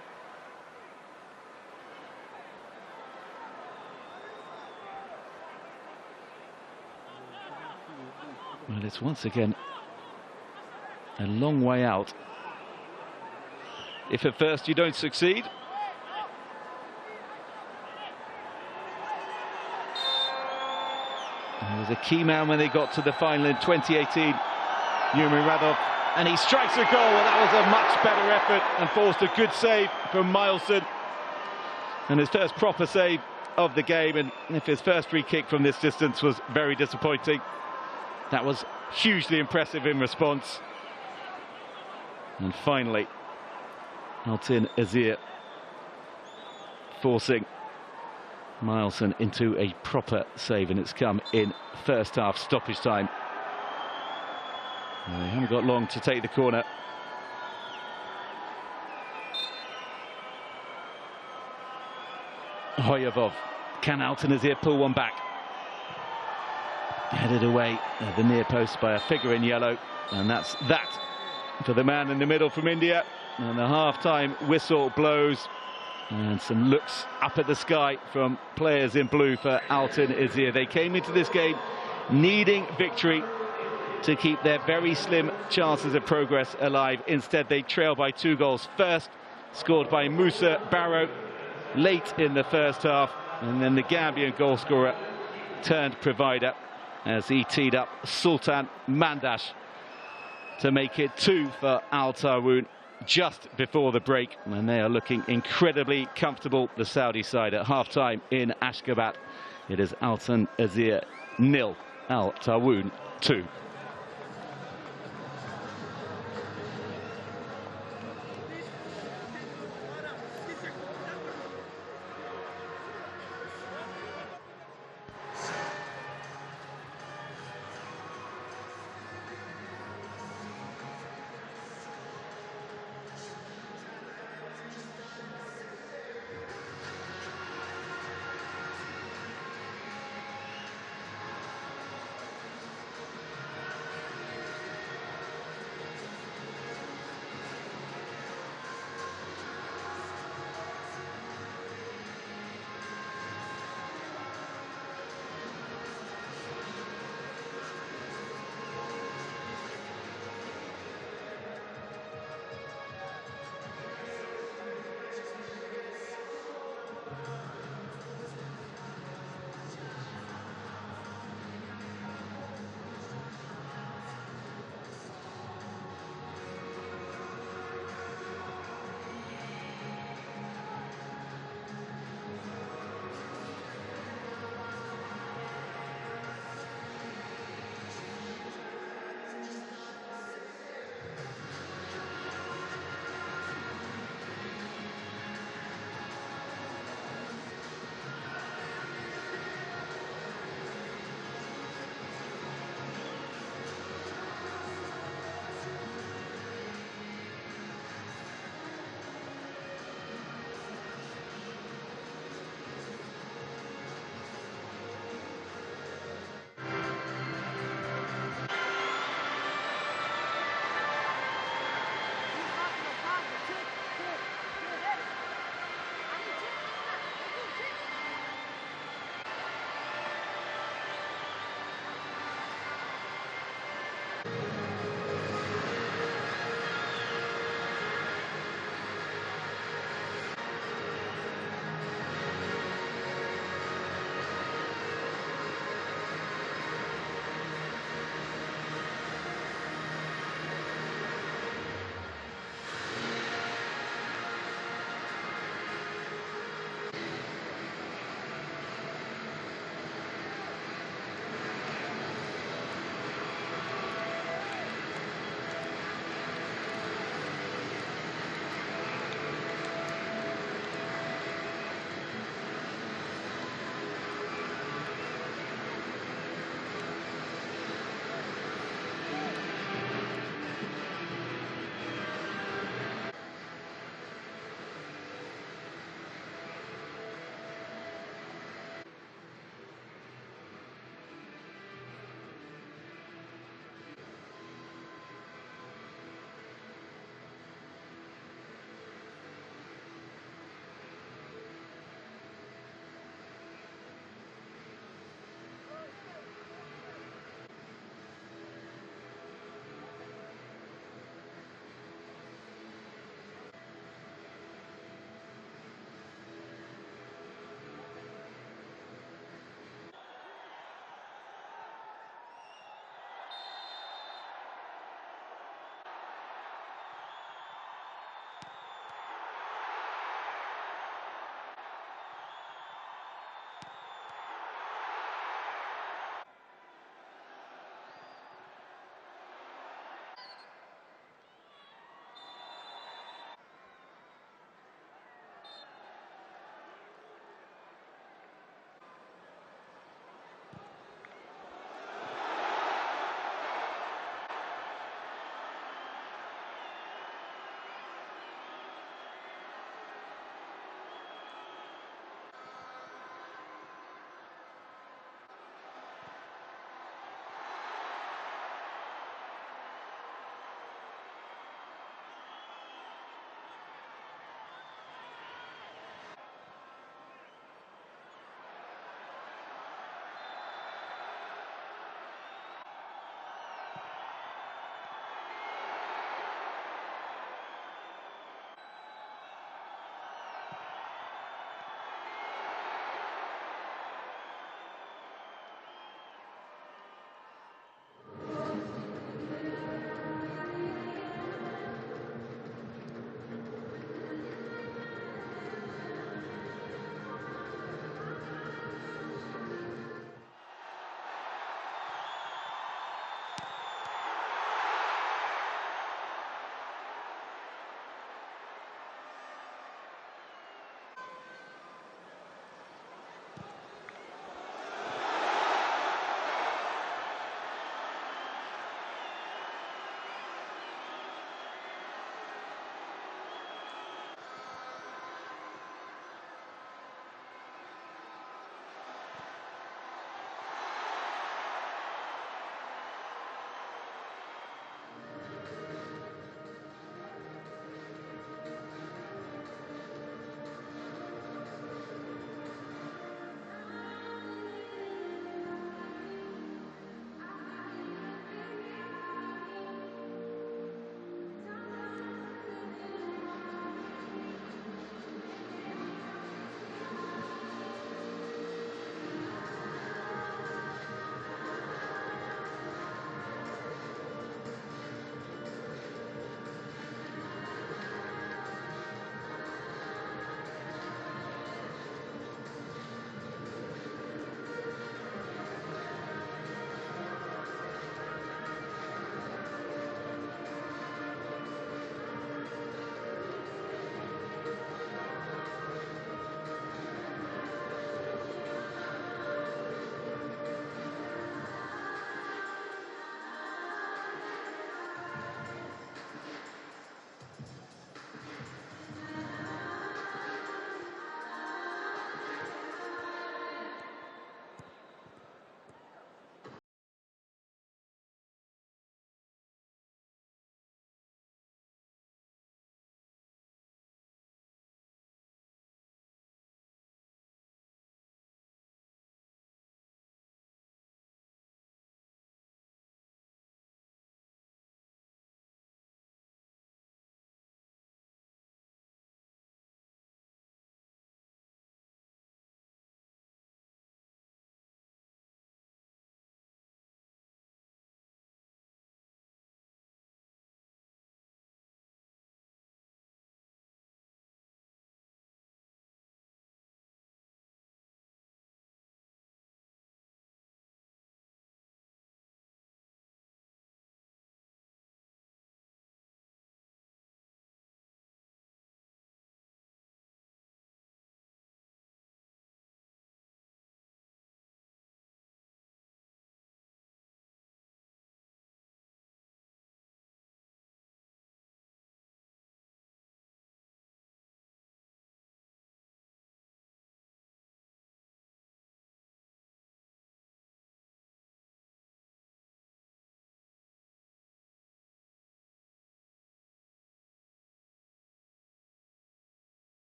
Well, it's once again a long way out. If at first you don't succeed, he was a key man when they got to the final in 2018, Muradov, and he strikes a goal. Well, that was a much better effort and forced a good save from Altyn, and his first proper save of the game. And if his first free kick from this distance was very disappointing, that was hugely impressive in response. And finally, Altyn Asyr forcing Altyn into a proper save, and it's come in first half stoppage time. They haven't got long to take the corner. Hoyevov, can Altyn Asyr pull one back? Headed away at the near post by a figure in yellow, and that's that for the man in the middle from India. And the half-time whistle blows, and some looks up at the sky from players in blue for Altyn Asyr. They came into this game needing victory to keep their very slim chances of progress alive. Instead, they trail by 2 goals. First, scored by Musa Barrow late in the first half, and then the Gambian goalscorer turned provider as he teed up Sultan Mandash to make it 2 for Al-Taawoun just before the break, and they are looking incredibly comfortable, the Saudi side, at half-time in Ashgabat. It is Altyn Asyr 0, Al-Taawoun 2.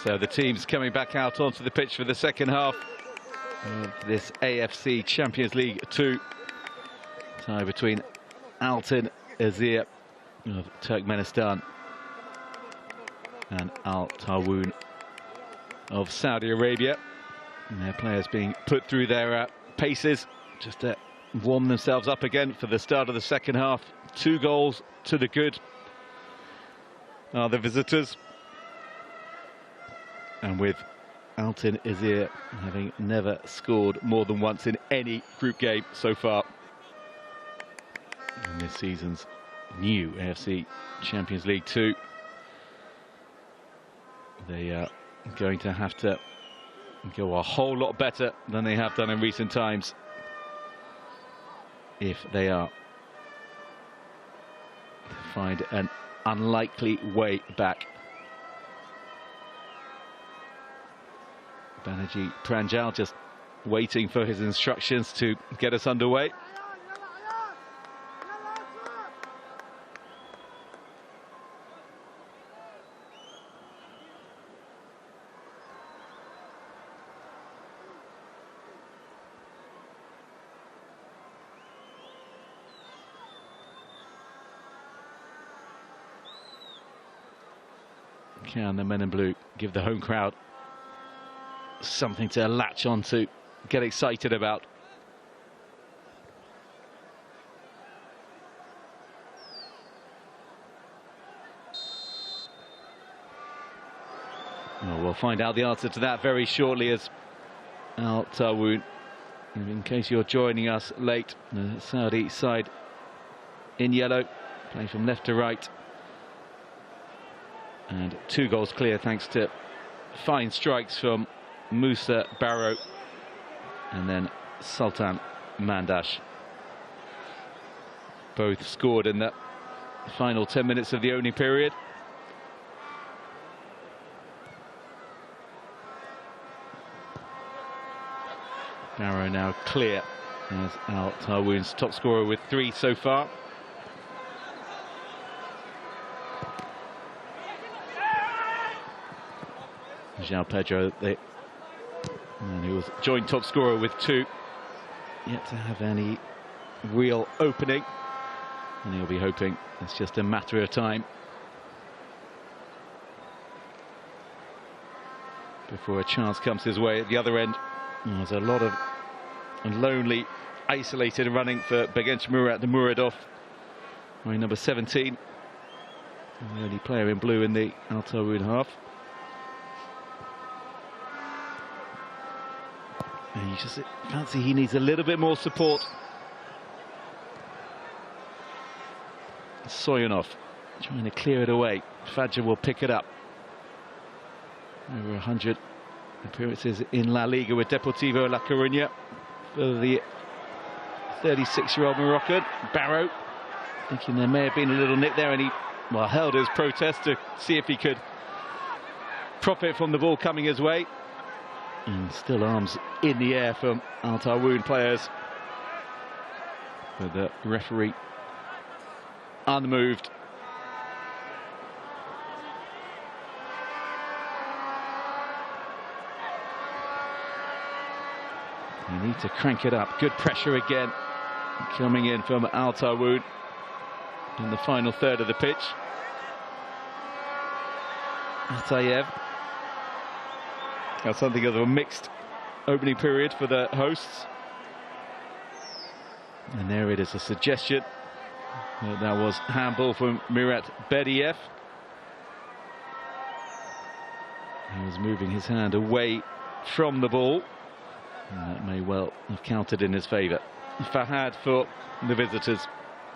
So the team's coming back out onto the pitch for the second half of this AFC Champions League Two. Tie between Altyn Asyr of Turkmenistan and Al-Taawoun of Saudi Arabia. And their players being put through their paces just to warm themselves up again for the start of the second half. 2 goals to the good are the visitors. And with Altyn Asyr having never scored more than once in any group game so far in this season's new AFC Champions League 2, they are going to have to go a whole lot better than they have done in recent times if they are to find an unlikely way back. Banerjee Pranjal just waiting for his instructions to get us underway. Can the men in blue give the home crowd something to latch on to, get excited about? Well, we'll find out the answer to that very shortly as Al-Taawoun, in case you're joining us late, the Saudi side in yellow, playing from left to right. And 2 goals clear thanks to fine strikes from Musa Barrow and then Sultan Mandash. Both scored in the final 10 minutes of the opening period. Barrow now clear as Al-Taawoun's top scorer with 3 so far. João Pedro, who was joint top scorer with 2, yet to have any real opening, and he'll be hoping it's just a matter of time before a chance comes his way at the other end. There's a lot of lonely, isolated running for Begenç Murat, the Muradov, wearing number 17, the only player in blue in the Al-Taawoun half. You just fancy he needs a little bit more support. Soyunov trying to clear it away. Fajr will pick it up. Over 100 appearances in La Liga with Deportivo La Coruña for the 36-year-old Moroccan. Barrow thinking there may have been a little nick there, and he held his protest to see if he could profit from the ball coming his way. And still arms in the air from Al-Taawoun players, with the referee unmoved. You need to crank it up. Good pressure again coming in from Al-Taawoun in the final third of the pitch. Atayev. Something of a mixed opening period for the hosts. And there it is, a suggestion. That was handball from Mirat Bediev. He was moving his hand away from the ball, and that may well have counted in his favour. Fahad for the visitors,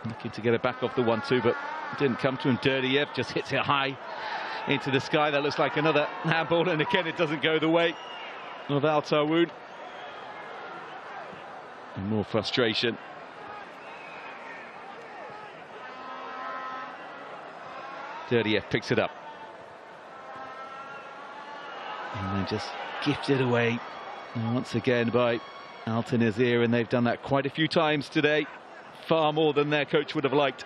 looking to get it back off the 1-2, but didn't come to him. Derdiev just hits it high into the sky. That looks like another handball, and again it doesn't go the way of Al-Taawoun. And more frustration. Derdiev picks it up and then just gifted away once again by Altyn Asyr, and they've done that quite a few times today, far more than their coach would have liked.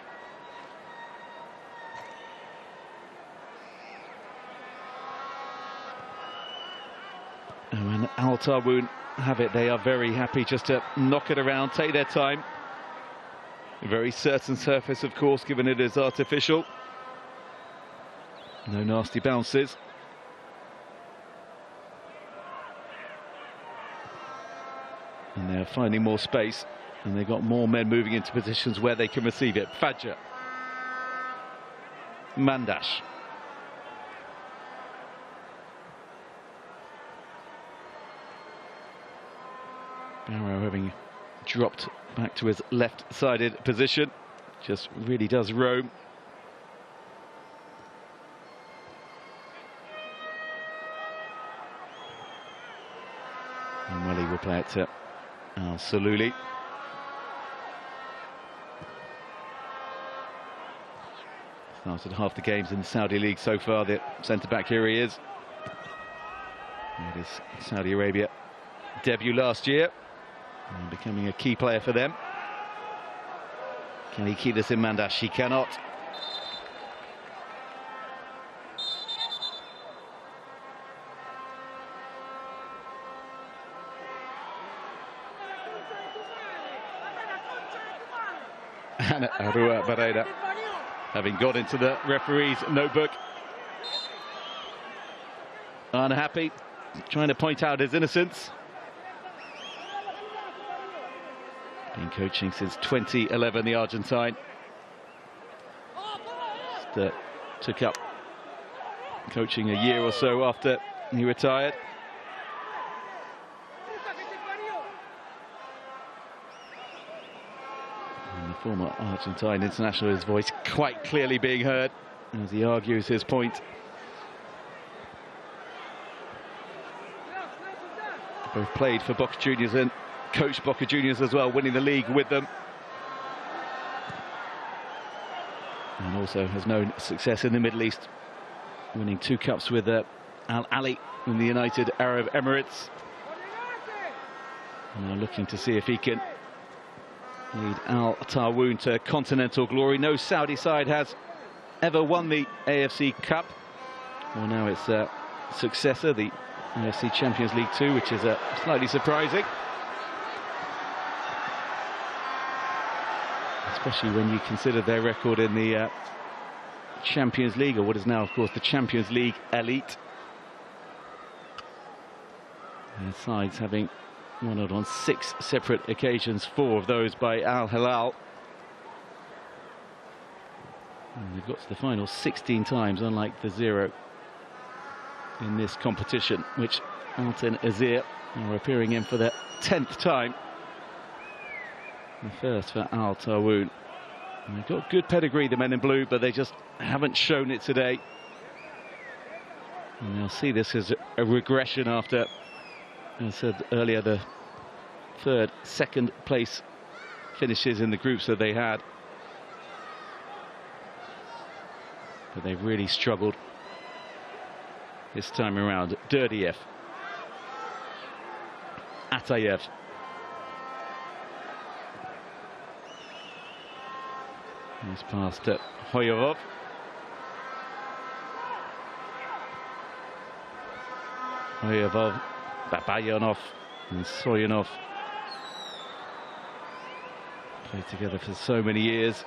And when Al-Taawoun have it, they are very happy just to knock it around, take their time. A very certain surface, of course, given it is artificial. No nasty bounces. And they're finding more space, and they've got more men moving into positions where they can receive it. Fadja. Mandash. Barrow having dropped back to his left-sided position, just really does roam. And Welly will play it to Al-Saluli. Started half the games in the Saudi League so far. The centre-back, here he is. It is Saudi Arabia debut last year, and becoming a key player for them. Can he keep this in Mandash? He cannot. And Arua Barreira, having got into the referee's notebook, unhappy, trying to point out his innocence. Been coaching since 2011, the Argentine. Just, took up coaching a year or so after he retired. And the former Argentine international, his voice quite clearly being heard as he argues his point. Both played for Boca Juniors and coached Boca Juniors as well, winning the league with them. And also has known success in the Middle East, winning 2 cups with Al-Ali in the United Arab Emirates. And now looking to see if he can lead Al-Taawoun to continental glory. No Saudi side has ever won the AFC Cup. Well, now it's a successor, the AFC Champions League Two, which is slightly surprising. Especially when you consider their record in the Champions League, or what is now, of course, the Champions League Elite. Their sides having won it on 6 separate occasions, 4 of those by Al Hilal. And they've got to the final 16 times, unlike the 0 in this competition, which Altyn Asyr are appearing in for the 10th time. The first for Al-Taawoun. They've got good pedigree, the men in blue, but they just haven't shown it today. And they'll see this as a regression after, as I said earlier, the 3rd, 2nd place finishes in the groups that they had. But they've really struggled this time around. Durdiev. Atayev. He's past Hoyarov. Hoyarov, Babayanov and Soyunov played together for so many years.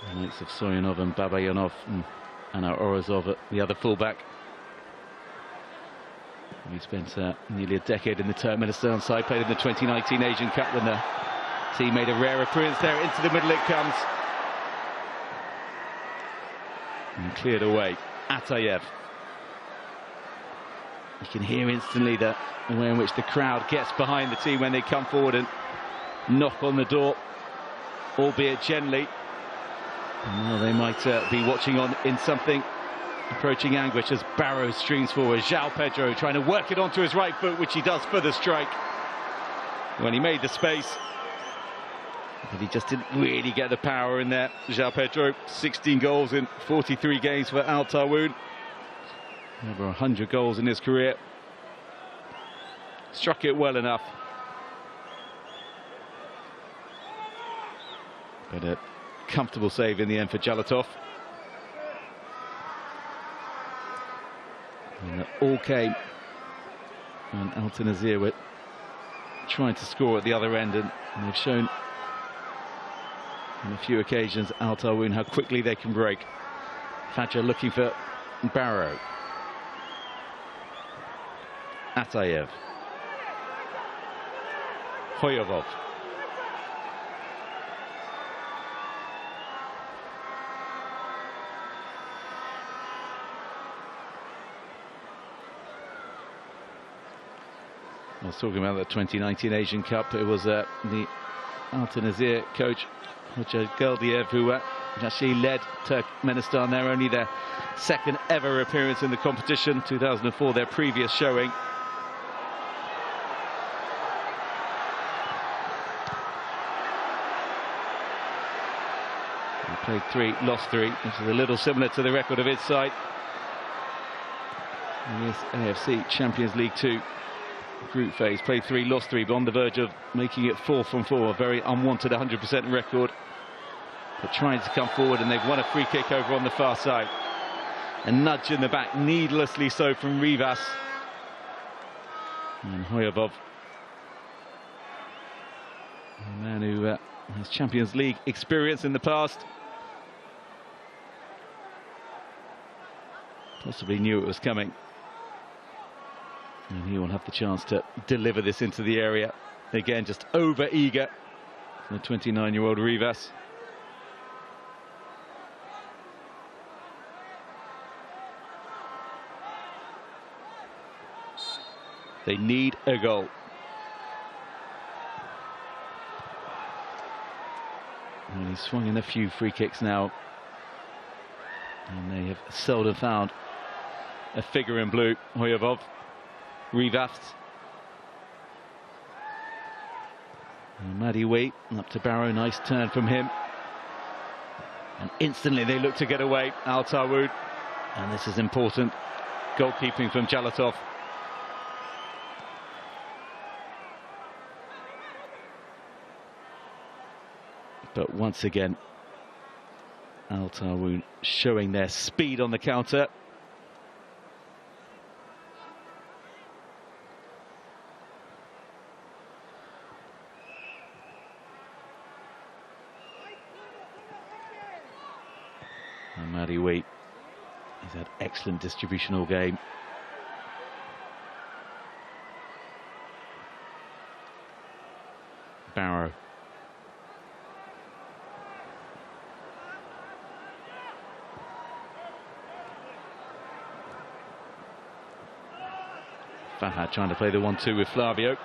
The likes of Soyunov and Babayanov and Anna Orozov, the other fullback. He spent nearly a decade in the Turkmenistan side, played in the 2019 Asian Cup when the team made a rare appearance there. Into the middle it comes. And cleared away. Atayev. You can hear instantly the way in which the crowd gets behind the team when they come forward and knock on the door, albeit gently. And now they might be watching on in something approaching anguish as Barrow streams forward. João Pedro trying to work it onto his right foot, which he does for the strike when he made the space. But he just didn't really get the power in there. João Pedro, 16 goals in 43 games for Al-Taawoun. Over 100 goals in his career. Struck it well enough. But a comfortable save in the end for Jalatov. And it all came, and Altyn Asyr were trying to score at the other end, and they've shown on a few occasions, Al-Taawoun, how quickly they can break. Fajr looking for Barrow. Atayev. Hoyovov. I was talking about the 2019 Asian Cup. It was the Altyn Asyr coach, Geldiev, who actually led Turkmenistan there, only their second ever appearance in the competition, 2004, their previous showing. They played 3, lost 3, which is a little similar to the record of its side in this AFC Champions League Two group phase. Played 3, lost 3, but on the verge of making it 4 from 4, a very unwanted 100% record. But trying to come forward, and they've won a free kick over on the far side. A nudge in the back, needlessly so, from Rivas. And Hoyovov, a man who has Champions League experience in the past, possibly knew it was coming. And he will have the chance to deliver this into the area. Again, just over-eager, the 29-year-old Rivas. They need a goal. And he's swung in a few free kicks now, and they have seldom found a figure in blue. Hoyovov, Rivas, and Matchday up to Barrow. Nice turn from him, and instantly they look to get away. Al-Taawoun, and this is important goalkeeping from Jalatov. But once again, Al-Taawoun showing their speed on the counter. And Matchday, he's had excellent distribution all game. Barrow. Fahad trying to play the 1-2 with Flavio,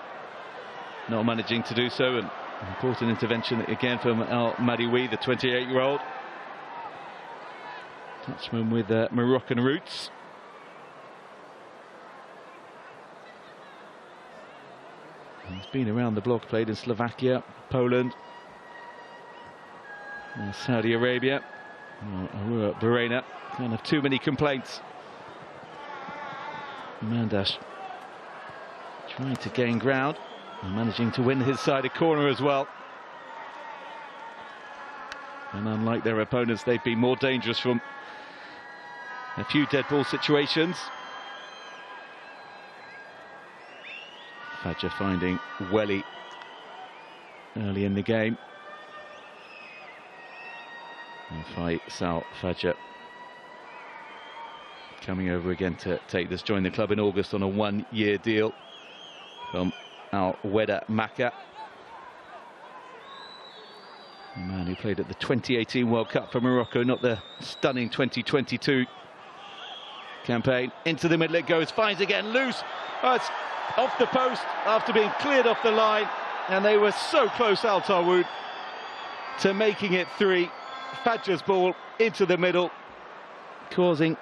not managing to do so, and important intervention again from Matchday, the 28-year-old. Dutchman with Moroccan roots. He's been around the block, played in Slovakia, Poland, Saudi Arabia, Bahrain. Can't have too many complaints. Mandash trying to gain ground and managing to win his side a corner as well. And unlike their opponents, they've been more dangerous from a few dead ball situations. Fajr finding Welly early in the game. And Faisal Fajr coming over again to take this, join the club in August on a 1-year deal from Al-Weda Makkah. A man who played at the 2018 World Cup for Morocco, not the stunning 2022 campaign. Into the middle it goes, finds again, loose. Oh, it's off the post after being cleared off the line, and they were so close, Al-Taawoun, to making it 3. Fajr's ball into the middle, causing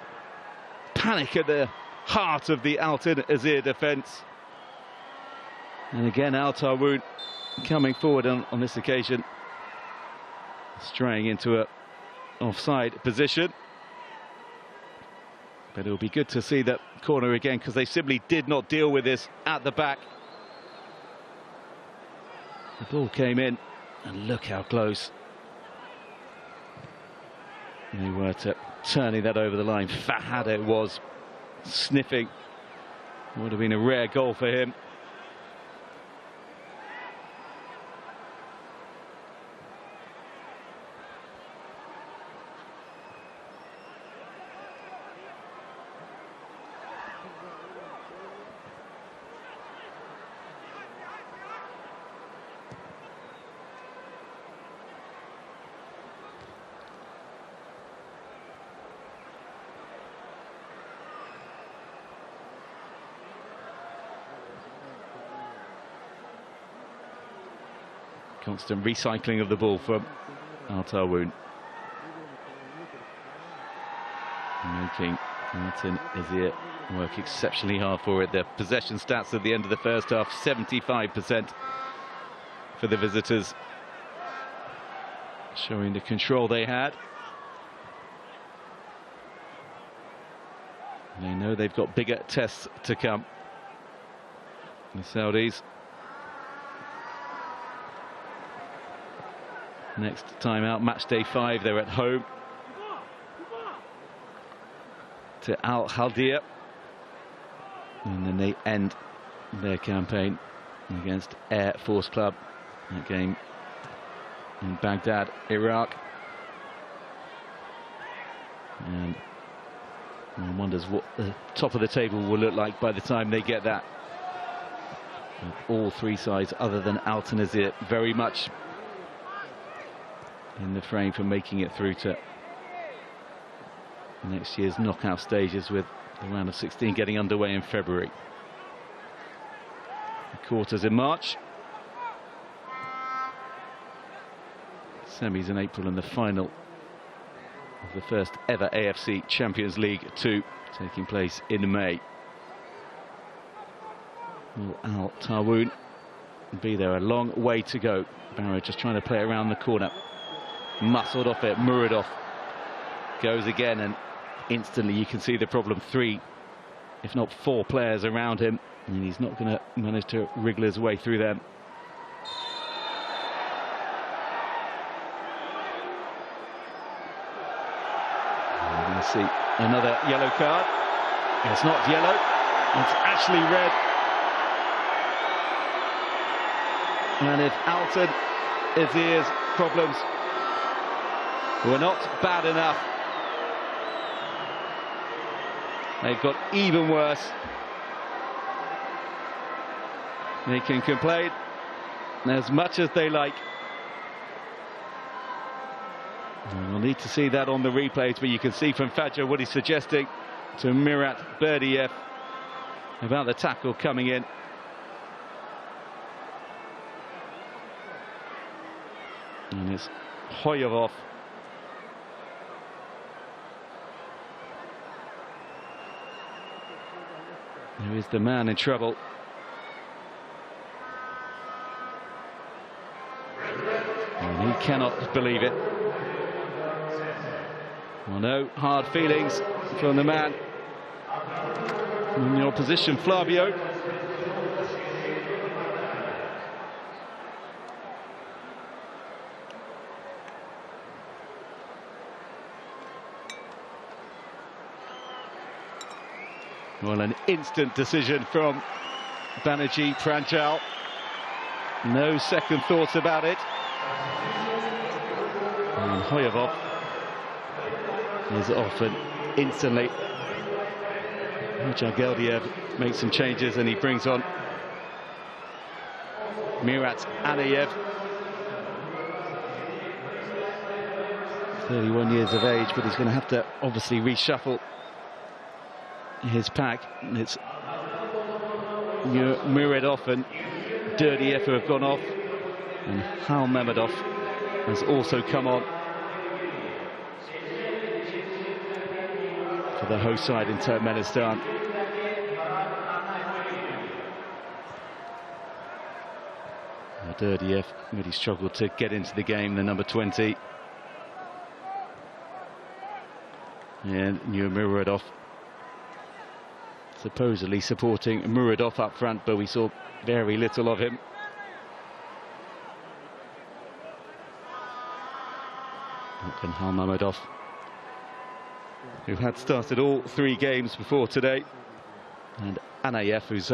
panic at the heart of the Altyn Asyr defence. And again, Al-Taawoun coming forward on this occasion, straying into a offside position. But it'll be good to see that corner again, because they simply did not deal with this at the back. The ball came in, and look how close they were to turning that over the line. Fahad it was, sniffing. Would have been a rare goal for him. Constant recycling of the ball from Al-Taawoun. Making Altyn Asyr work exceptionally hard for it. Their possession stats at the end of the first half, 75% for the visitors, showing the control they had. They know they've got bigger tests to come, the Saudis. Next time out, match day 5, they're at home to Al-Ahly, and then they end their campaign against Air Force Club, that game in Baghdad, Iraq. And one wonders what the top of the table will look like by the time they get that. With all three sides other than Altyn Asyr very much in the frame for making it through to next year's knockout stages, with the round of 16 getting underway in February. The quarters in March, semis in April, and the final of the first ever AFC Champions League Two taking place in May. Will Al-Taawoun be there? A long way to go. Barrow just trying to play around the corner. Muscled off it, Muradov goes again, and instantly you can see the problem. 3, if not 4 players around him, and he's not going to manage to wriggle his way through them. We're going to see another yellow card. It's not yellow, it's actually red. And if Altyn Asyr's problems were not bad enough, they've got even worse. They can complain as much as they like. And we'll need to see that on the replays, but you can see from Fajr what he's suggesting to Mirat Berdiev about the tackle coming in. And it's Hoyevov. Who is the man in trouble? And he cannot believe it. Well, no hard feelings from the man in the opposition, Flavio. Well, an instant decision from Banerjee Pranjal. No second thoughts about it. And Hoyevov is off, and instantly Geldiev makes some changes, and he brings on Mirat Anayev, 31 years of age, but he's going to have to obviously reshuffle his pack. It's Muradov and Berdiev who have gone off, and Hal Mamedov has also come on for the host side in Turkmenistan. Berdiev really struggled to get into the game, the number 20. And Muradov supposedly supporting Muradov up front, but we saw very little of him. And Hal Mamedov who had started all 3 games before today, and Anayev, who's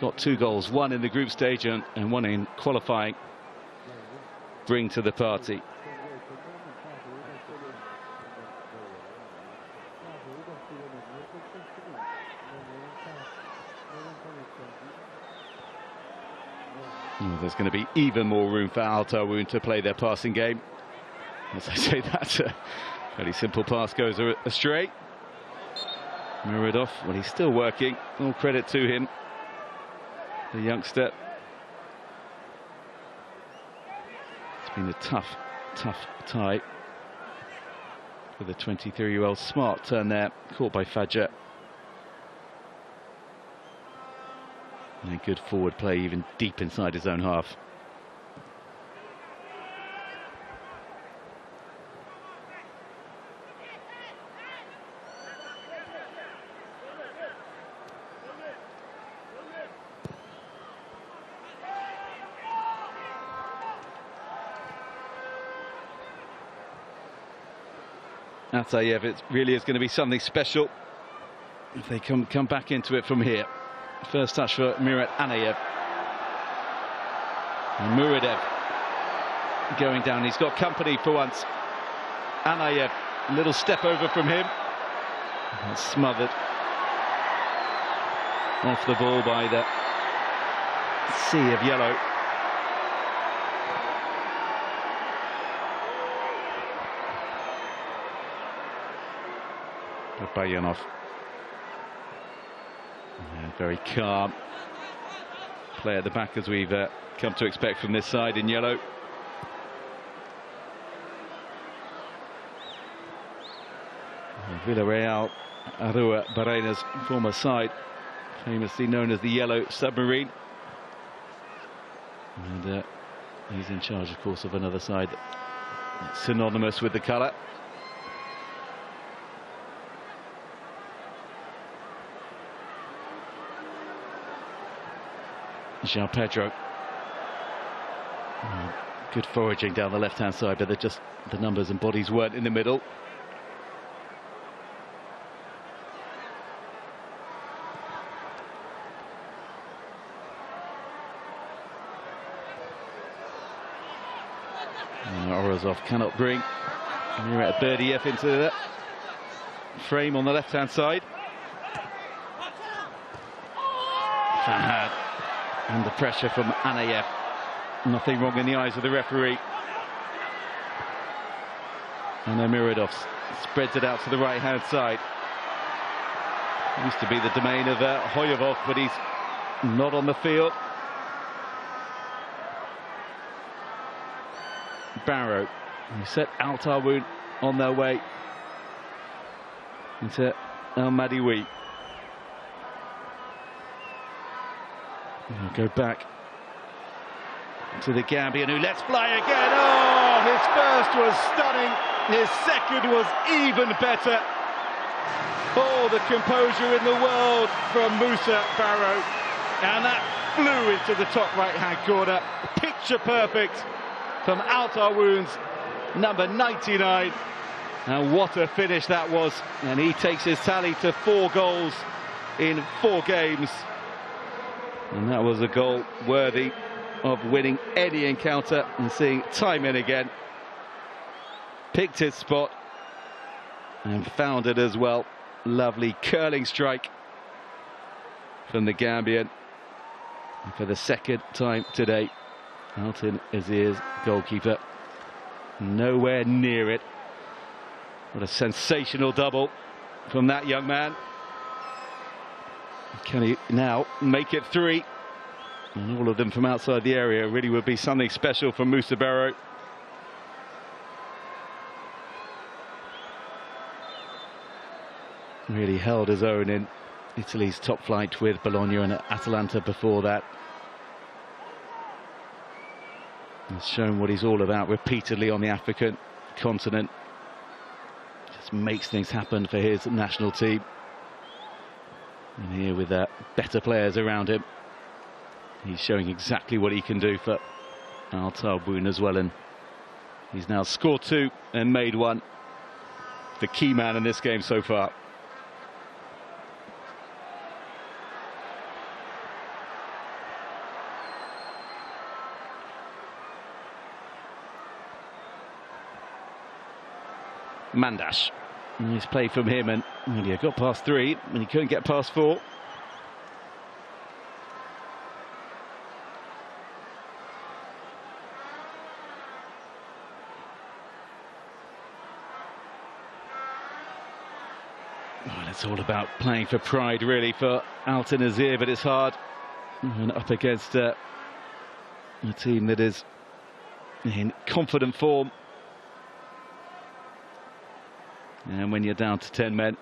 got 2 goals, 1 in the group stage and 1 in qualifying, bring to the party. There's going to be even more room for Al-Taawoun to play their passing game. As I say, that fairly simple pass goes astray. Muradov, well, he's still working. All credit to him, the youngster. It's been a tough tie for the 23-year-old. Smart turn there, caught by Fajr. And good forward play, even deep inside his own half. Atayev, it really is going to be something special if they come back into it from here. First touch for Murat Anayev. And Muradev going down. He's got company for once. Anayev, a little step over from him. And smothered off the ball by the sea of yellow. Bayanov. Very calm play at the back, as we've come to expect from this side in yellow. Villarreal, Arua Barena's former side, famously known as the Yellow Submarine. And he's in charge, of course, of another side that's synonymous with the colour. João Pedro. Good foraging down the left-hand side, but just the numbers and bodies weren't in the middle. Orozov cannot bring Murat Berdiev into the frame on the left-hand side. Fahad. And the pressure from Anayev. Nothing wrong in the eyes of the referee. And then Muradov spreads it out to the right-hand side. It used to be the domain of Hoyevov, but he's not on the field. Barrow, who set Al-Taawoun on their way into El Madiwi. Go back to the Gambian, who lets fly again. Oh, his first was stunning. His second was even better. All the composure in the world from Musa Barrow. And that flew into the top right-hand corner. Picture perfect from Al-Taawoun's number 99. And what a finish that was. And he takes his tally to 4 goals in 4 games. And that was a goal worthy of winning any encounter and seeing time and again. Picked his spot and found it as well. Lovely curling strike from the Gambian. And for the second time today, Altyn Asyr's goalkeeper nowhere near it. What a sensational double from that young man. Can he now make it 3? And all of them from outside the area. Really would be something special from Musa Barrow. Really held his own in Italy's top flight with Bologna and Atalanta before that. He's shown what he's all about repeatedly on the African continent. Just makes things happen for his national team. And here with better players around him, he's showing exactly what he can do for Al-Taawoun as well. And he's now scored 2 and made 1. the key man in this game so far. Mandash. Nice play from him, and well, he got past 3 and he couldn't get past 4. Well, it's all about playing for pride, really, for Altyn Asyr, but it's hard. And up against a team that is in confident form. And when you're down to 10 men,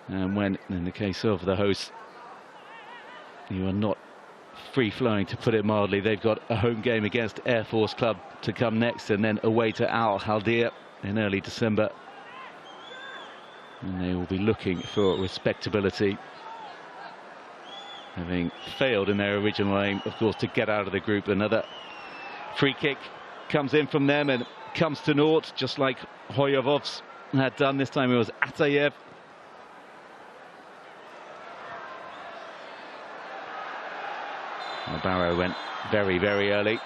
and when, in the case of the hosts, you are not free-flowing, to put it mildly. They've got a home game against Air Force Club to come next, and then away to Al-Taawoun in early December. And they will be looking for respectability, having failed in their original aim, of course, to get out of the group. Another free kick comes in from them and comes to naught, just like Hoyovov's had done. This time it was Atayev. Well, Barrow went very, very early.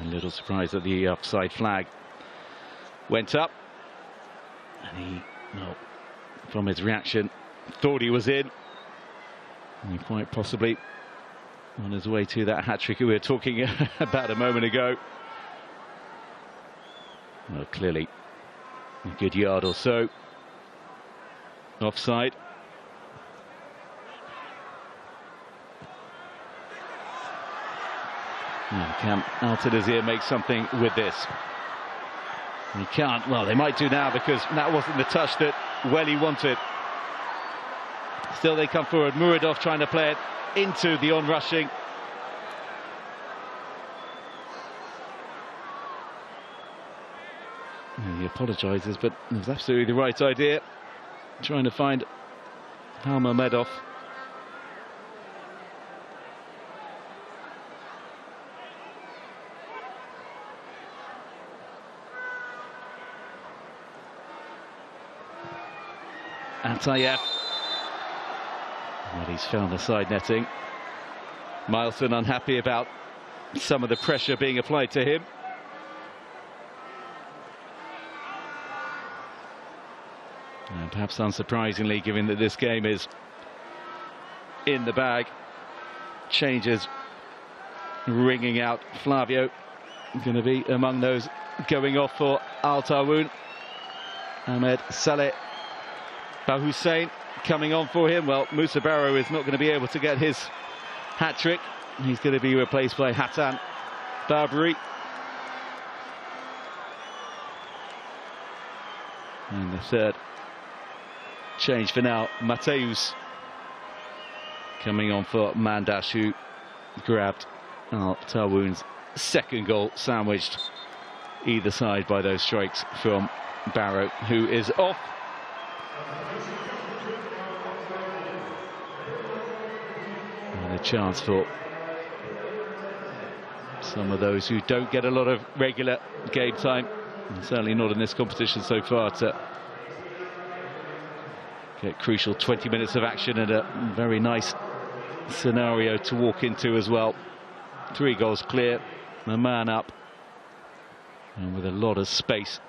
A little surprised that the offside flag went up. And he, well, from his reaction, thought he was in. And quite possibly on his way to that hat-trick we were talking about a moment ago. Well, clearly a good yard or so offside. Can Altyn Asyr make something with this? He can't. Well, they might do now, because that wasn't the touch that Welly wanted. Still they come forward. Muradov trying to play it into the onrushing. He apologises, but it was absolutely the right idea. Trying to find Halmamedov. Atayev. Well, he's found the side netting. Milson unhappy about some of the pressure being applied to him. And perhaps unsurprisingly, given that this game is in the bag, changes ringing out. Flavio going to be among those going off for Al-Taawoun. Ahmed Saleh Bahussein coming on for him. Well, Musa Barrow is not going to be able to get his hat-trick. He's going to be replaced by Hatan Barbary. And the third change for now, Mateus coming on for Mandash, who grabbed Al-Taawoun's second goal, sandwiched either side by those strikes from Barrow, who is off. And a chance for some of those who don't get a lot of regular game time, and certainly not in this competition so far, to get crucial 20 minutes of action, and a very nice scenario to walk into as well. 3 goals clear, a man up, and with a lot of space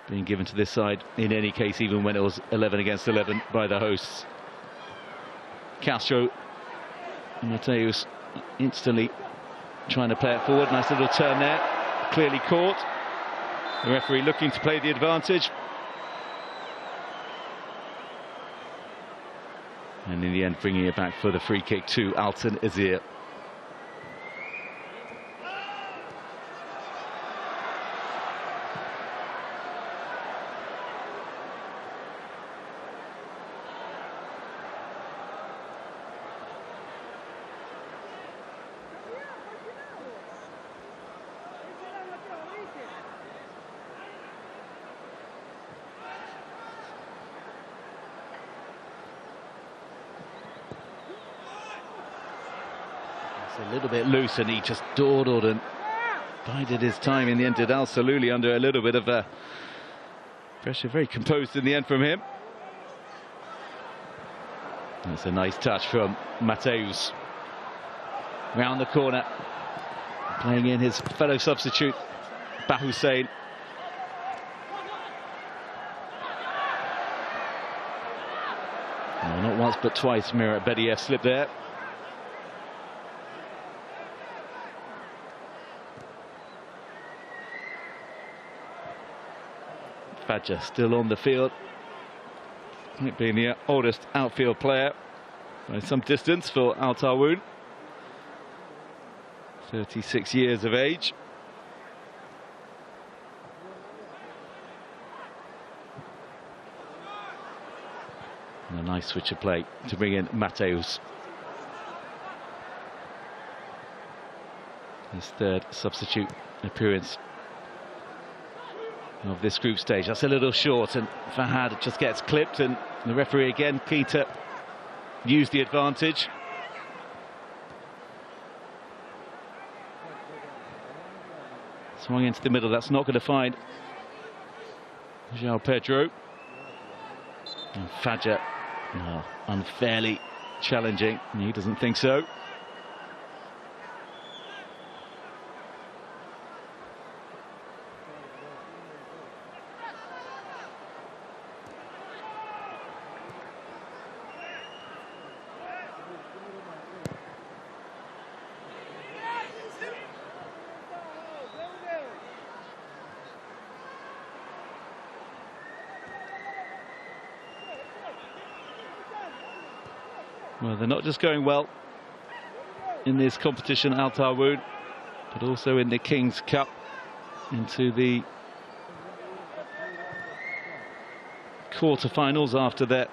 being given to this side in any case, even when it was 11 against 11 by the hosts. Castro, Mateus instantly trying to play it forward. Nice little turn there, clearly caught. The referee looking to play the advantage. And in the end, bringing it back for the free kick to Altyn Asyr. a little bit loose, and he just dawdled and bided his time. In the end, did Al-Saluli under a little bit of pressure. Very composed in the end from him. That's a nice touch from Mateus. Round the corner, playing in his fellow substitute, Bahussein. No, not once but twice Mirat Bediev slipped there. Fadja still on the field, being the oldest outfield player by some distance for Al-Taawoun. 36 years of age. And a nice switch of play to bring in Mateus. His third substitute appearance of this group stage. That's a little short, and Fahad just gets clipped, and the referee again keen to use the advantage. Swung into the middle, that's not going to find João Pedro. And Fadja, unfairly challenging, he doesn't think so. Well, they're not just going well in this competition, Al-Taawoun, but also in the King's Cup, into the quarter-finals after their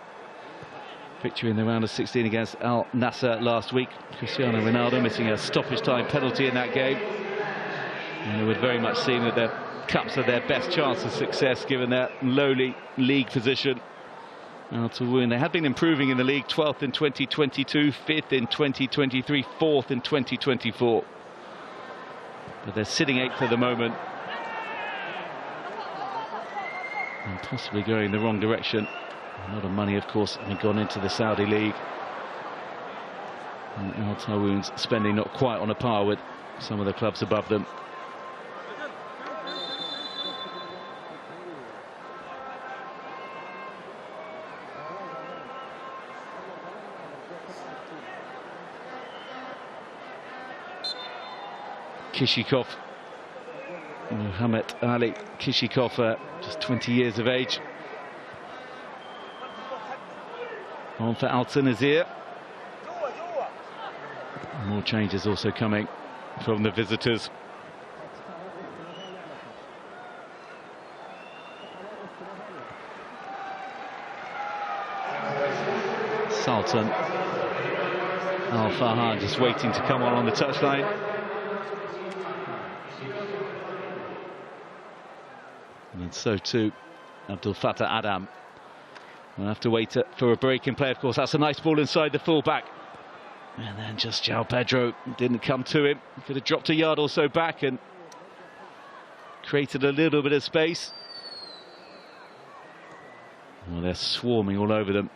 victory in the round of 16 against Al Nassr last week. Cristiano Ronaldo missing a stoppage time penalty in that game. And it would very much seem that their cups are their best chance of success given their lowly league position. Al-Taawoun, they had been improving in the league, 12th in 2022, 5th in 2023, 4th in 2024. But they're sitting 8th at the moment, and possibly going the wrong direction. A lot of money, of course, having gone into the Saudi league. And Al-Taawoun's spending not quite on a par with some of the clubs above them. Kishikov, Muhammad Ali Kishikov, just 20 years of age. On for Altyn Asyr. More changes also coming from the visitors. Sultan Al-Fahad just waiting to come on the touchline. And so too Abdul Fattah Adam. We'll have to wait for a break in play, of course. That's a nice ball inside the fullback. And then just João Pedro didn't come to him. Could have dropped a yard or so back and created a little bit of space. Well, they're swarming all over them,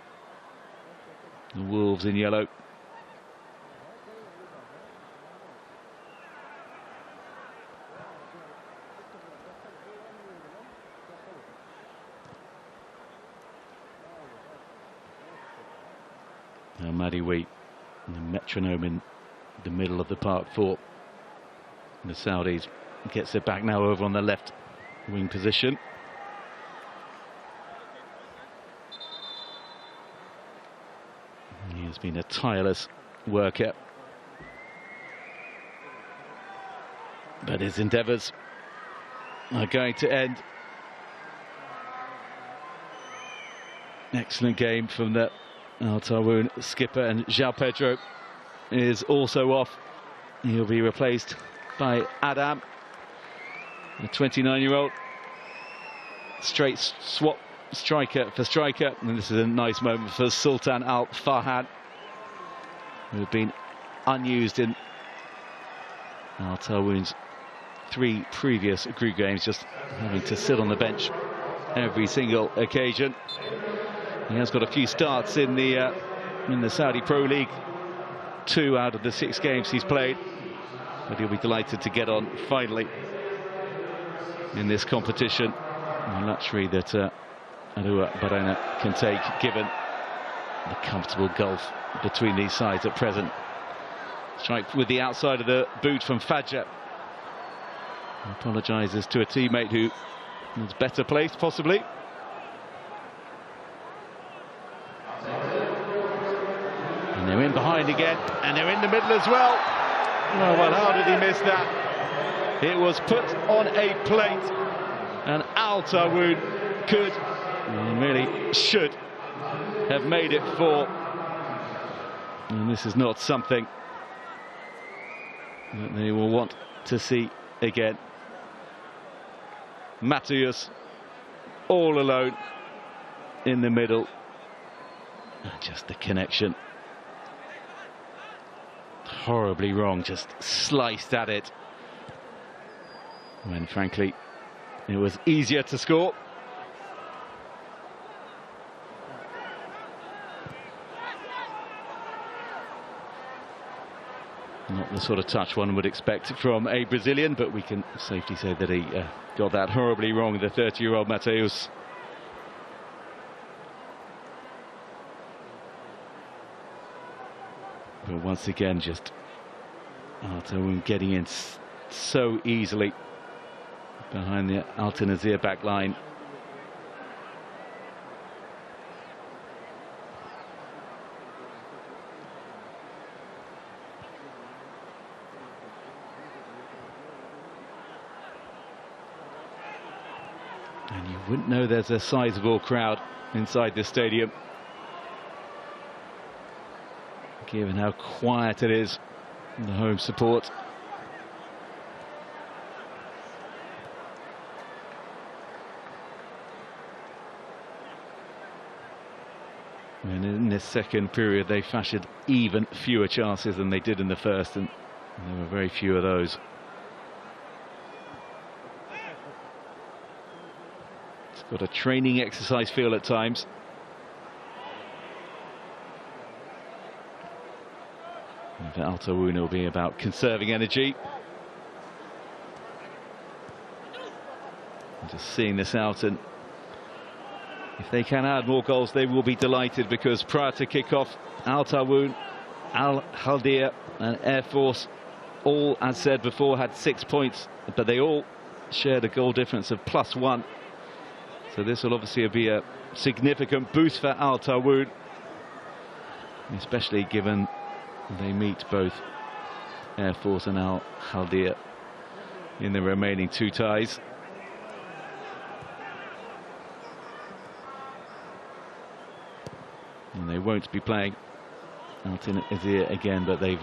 the Wolves in yellow. Now Maddie Wheat, the metronome in the middle of the park for the Saudis, gets it back now over on the left wing position. He has been a tireless worker, but his endeavours are going to end. Excellent game from the Al-Taawoun skipper, and João Pedro is also off. He'll be replaced by Adam, the 29-year-old. Straight swap, striker for striker, and this is a nice moment for Sultan Al-Fahad, who have been unused in Al-Taawoun's 3 previous group games, just having to sit on the bench every single occasion. He has got a few starts in the Saudi Pro League, 2 out of the 6 games he's played, but he'll be delighted to get on finally in this competition. A luxury that Adoua Barrena can take, given the comfortable gulf between these sides at present. Strike with the outside of the boot from Fadja. Apologises to a teammate who was better placed, possibly. And they're in behind again, and they're in the middle as well. Oh, well, how did he miss that? It was put on a plate, and Altaawoun could, and really should, have made it 4. And this is not something that they will want to see again. Matthias all alone in the middle. Just the connection horribly wrong, just sliced at it when frankly it was easier to score. Not the sort of touch one would expect from a Brazilian, but we can safely say that he got that horribly wrong, the 30-year-old Matheus. But once again, just Altaawoun getting in so easily behind the Altyn Asyr back line. And you wouldn't know there's a sizable crowd inside the stadium, given how quiet it is in the home support. And in this second period, they fashioned even fewer chances than they did in the first, and there were very few of those. It's got a training exercise feel at times. And for Altaawoun, will be about conserving energy. And just seeing this out, and if they can add more goals, they will be delighted, because prior to kick-off, Altaawoun, Al-Haldir and Air Force all, as said before, had 6 points, but they all shared a goal difference of +1. So this will obviously be a significant boost for Altaawoun, especially given they meet both Air Force and Al-Haldir in the remaining 2 ties. And they won't be playing Altyn Asyr again, but they've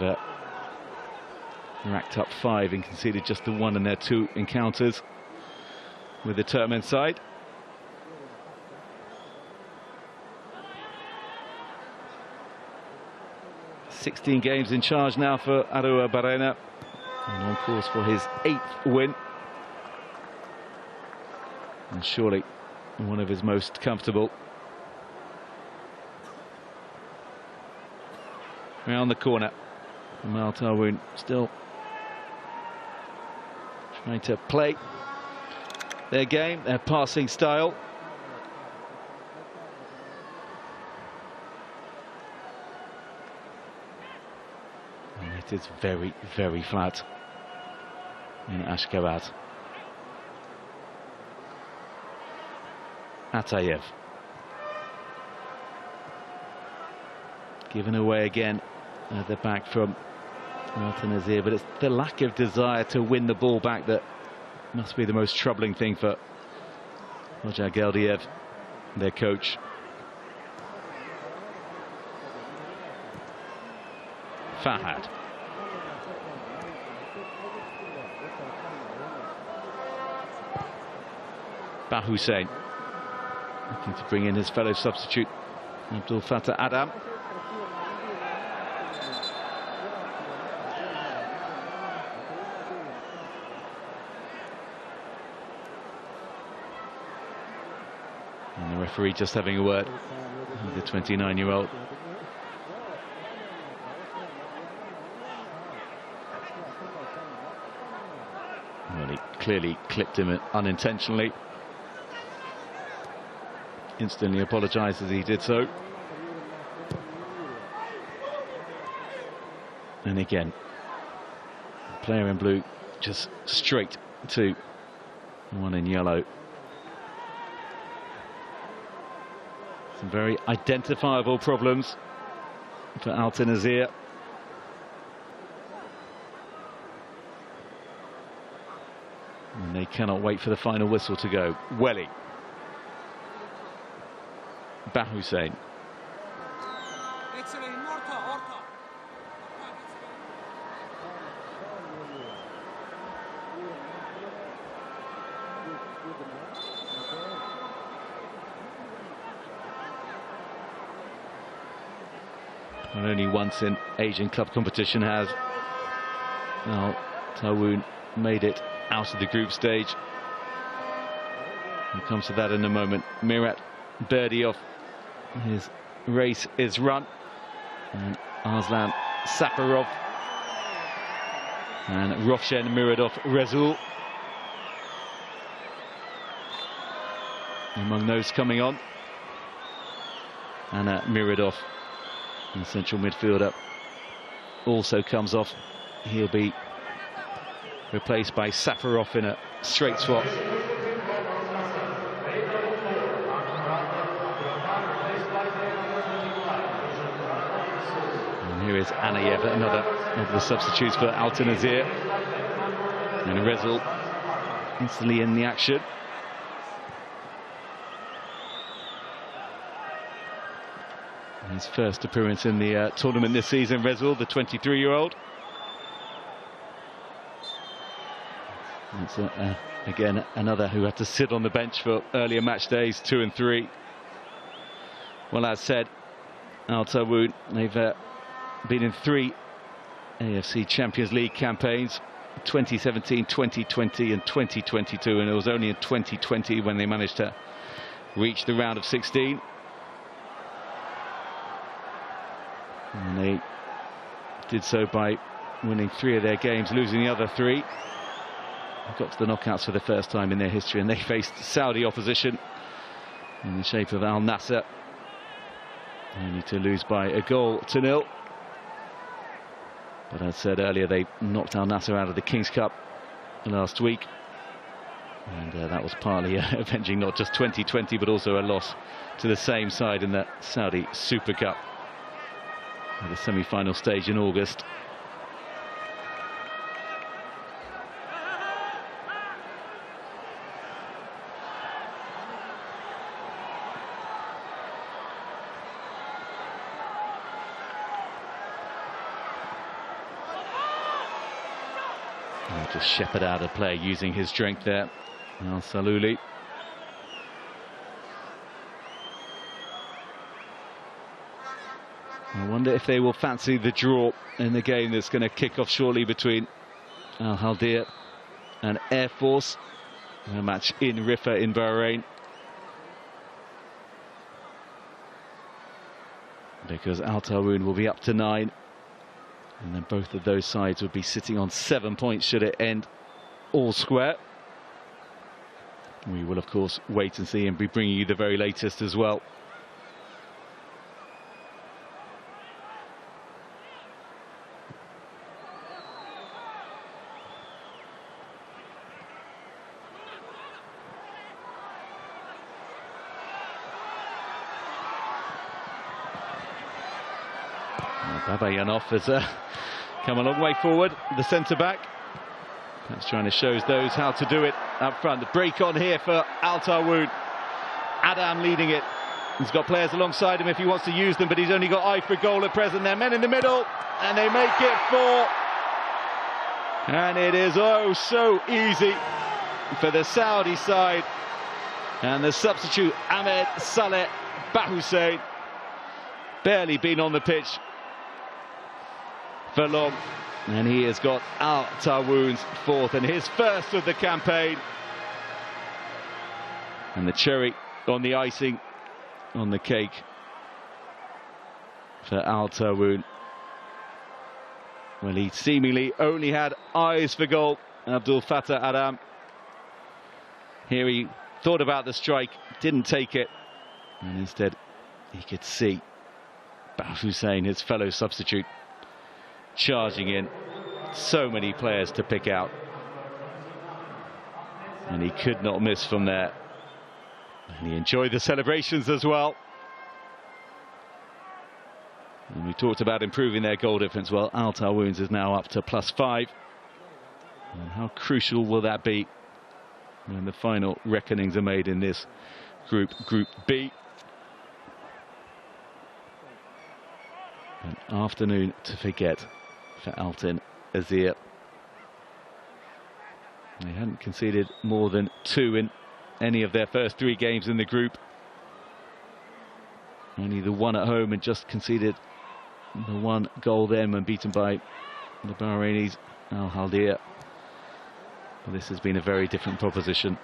racked up 5 and conceded just the 1 in their 2 encounters with the Turkmen side. "16 games in charge now for Adoua Barrena, and on course for his 8th win, and surely one of his most comfortable. Round the corner from Altaawoun, still trying to play their game, their passing style. And it is very, very flat in Ashgabat. Atayev. Given away again at the back from Altyn Asyr, but it's the lack of desire to win the ball back that must be the most troubling thing for Roger Geldiev, their coach. Fahad. Bahussein looking to bring in his fellow substitute Abdul Fattah Adam. And the referee just having a word with the 29-year-old. Well, he clearly clipped him unintentionally. Instantly apologised as he did so. And again, player in blue just straight to one in yellow. Some very identifiable problems for Altyn Asyr. And they cannot wait for the final whistle to go. Welly. Bahussein. And only once in Asian club competition has Al-Taawoun made it out of the group stage. We'll come to that in a moment. Mirat Berdiev, his race is run. And Arslan Safarov and Rovshen Miradov Rezul among those coming on. And Miradov, the central midfielder, also comes off. He'll be replaced by Safarov in a straight swap. And here is Anayev, another of the substitutes for Altyn Asyr. And Rezul instantly in the action. His first appearance in the tournament this season, Rezul, the 23-year-old. It's again another who had to sit on the bench for earlier match days 2 and 3. Well, as said, Al-Taawoun, they've been in 3 AFC Champions League campaigns: 2017, 2020 and 2022, and it was only in 2020 when they managed to reach the round of 16. And they did so by winning 3 of their games, losing the other 3. Got to the knockouts for the first time in their history, and they faced Saudi opposition in the shape of Al Nassr, only to lose by a goal to 0. But as said earlier, they knocked Al Nassr out of the King's Cup last week, and that was partly avenging not just 2020 but also a loss to the same side in the Saudi Super Cup at the semi-final stage in August. Just shepherd out a player using his strength there, Al-Salouli. I wonder if they will fancy the draw in the game that's going to kick off shortly between Al Haldir and Air Force, a match in Riffa in Bahrain. Because Al-Taawoun will be up to 9. And then both of those sides would be sitting on 7 points should it end all square. We will, of course, wait and see and be bringing you the very latest as well. Babayanov has come a long way forward, the centre-back. That's trying to show those how to do it up front. The break on here for Al-Taawoun. Adam leading it. He's got players alongside him if he wants to use them, but he's only got eye for goal at present. There are men in the middle, and they make it 4. And it is oh so easy for the Saudi side. And the substitute, Ahmed Saleh Bahussein, barely been on the pitch for long, and he has got Al-Taawoun's 4th and his first of the campaign. And the cherry on the icing on the cake for Al-Taawoun. Well, he seemingly only had eyes for goal, Abdul Fattah Adam. Here he thought about the strike, didn't take it, and instead he could see Baf Hussein, his fellow substitute, charging in. So many players to pick out, and he could not miss from there. And he enjoyed the celebrations as well. And we talked about improving their goal difference. Well, Al-Taawoun's is now up to +5. And how crucial will that be when the final reckonings are made in this group, Group B? An afternoon to forget for Altyn Asyr. They hadn't conceded more than 2 in any of their first 3 games in the group. Only the 1 at home, and just conceded the 1 goal then when beaten by the Bahrainis Al Haldia. But this has been a very different proposition.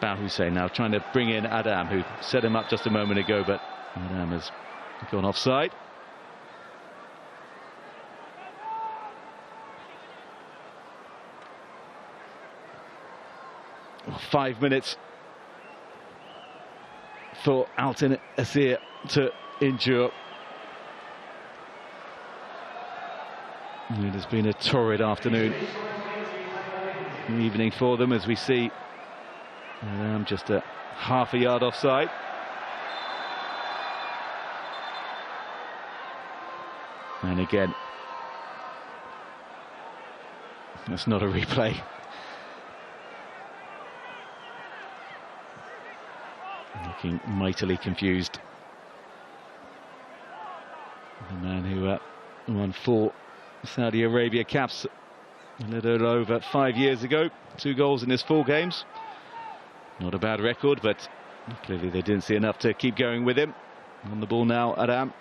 Baf Hussein now trying to bring in Adam, who set him up just a moment ago, but Adam has gone offside. Well, 5 minutes for Altyn Asyr to endure. It has been a torrid afternoon, evening for them, as we see Adam just a half a yard offside. And again, that's not a replay. Looking mightily confused. The man who won 4 Saudi Arabia caps a little over 5 years ago. 2 goals in his 4 games. Not a bad record, but clearly they didn't see enough to keep going with him. On the ball now, Adam.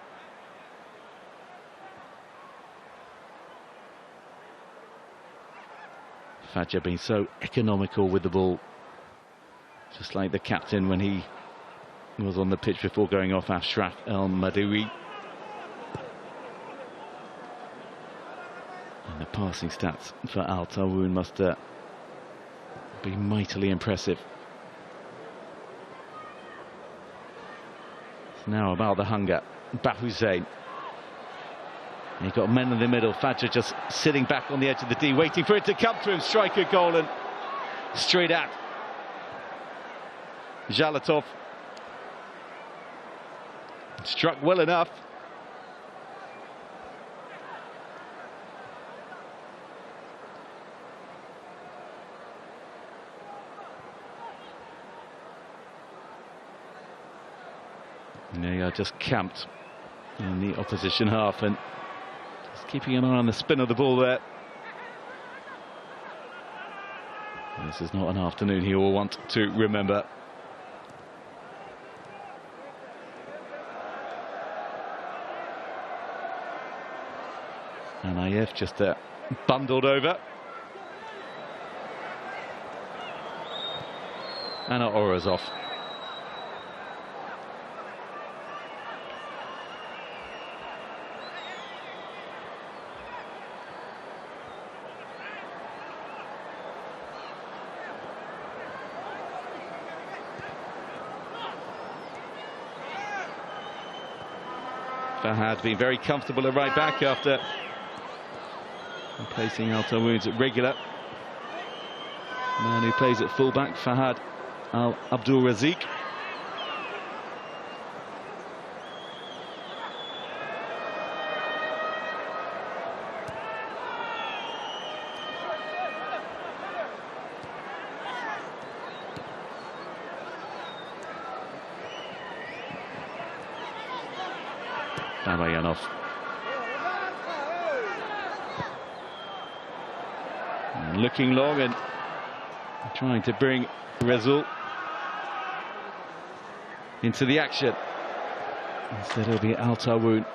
Fadja being so economical with the ball, just like the captain when he was on the pitch before going off, Ashraf El-Madoui. And the passing stats for Al-Taawoun must be mightily impressive. It's now about the hunger. Baf Hussein. And you've got men in the middle. Fadja just sitting back on the edge of the D, waiting for it to come to him. Striker goal, and straight at Zhalatov. Struck well enough. And they are just camped in the opposition half, and just keeping an eye on the spin of the ball there. This is not an afternoon he will want to remember. And Ayev just bundled over. And Orazov. Fahad been very comfortable at right back after replacing Al-Taawoun's at regular. Man who plays at fullback, Fahad Al-Abdul Razik. Babayanov. Looking long and trying to bring Rezul into the action. Instead it'll be Al-Taawoun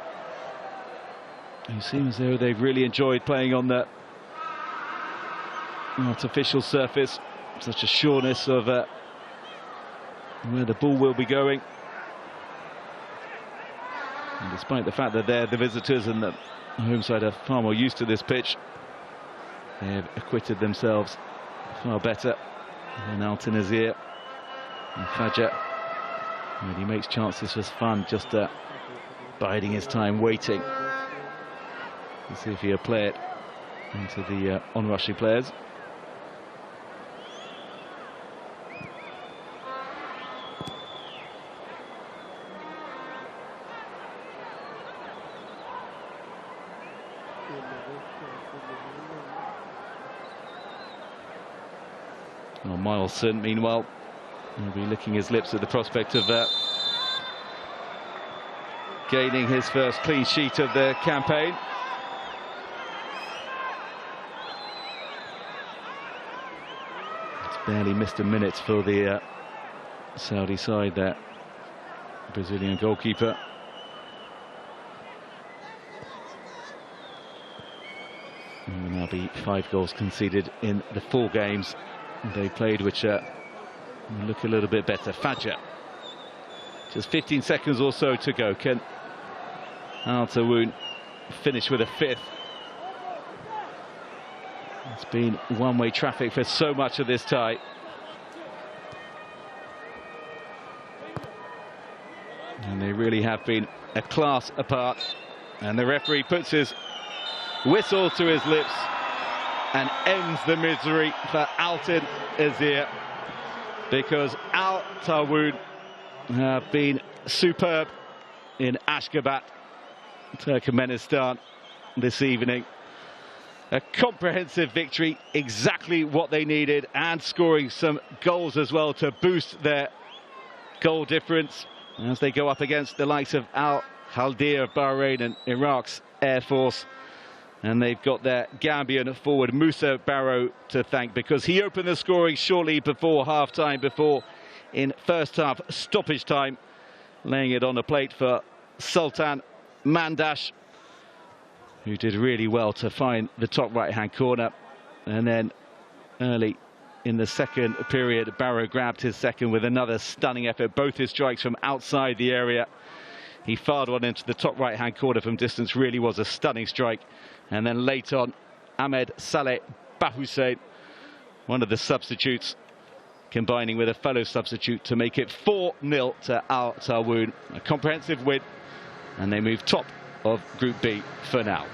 It seems as though they've really enjoyed playing on the artificial surface. Such a sureness of where the ball will be going. And despite the fact that they're the visitors and the home side are far more used to this pitch, they have acquitted themselves far better than Altyn Asyr and Fajr. And he makes chances for fun, just biding his time, waiting to see if he'll play it into the onrushing players. Well, Milson, meanwhile, will be licking his lips at the prospect of gaining his first clean sheet of the campaign. It's barely missed a minute for the Saudi side there. Brazilian goalkeeper. There will now be 5 goals conceded in the 4 games they played, which look a little bit better. Fajr, just 15 seconds or so to go. Can Al-Taawoun finish with a 5th? It's been one-way traffic for so much of this tie. And they really have been a class apart. And the referee puts his whistle to his lips and ends the misery for Altyn Asyr, because Al-Taawoun have been superb in Ashgabat, Turkmenistan this evening. A comprehensive victory, exactly what they needed, and scoring some goals as well to boost their goal difference as they go up against the likes of Al-Haldir of Bahrain and Iraq's Air Force. And they've got their Gambian forward Musa Barrow to thank, because he opened the scoring shortly before half-time, before in first half stoppage time, laying it on a plate for Sultan Mandash, who did really well to find the top right-hand corner. And then early in the second period, Barrow grabbed his second with another stunning effort, both his strikes from outside the area. He fired one into the top right-hand corner from distance, really was a stunning strike. And then late on, Ahmed Saleh Bahussein, one of the substitutes, combining with a fellow substitute to make it 4-0 to Al-Taawoun. A comprehensive win, and they move top of Group B for now.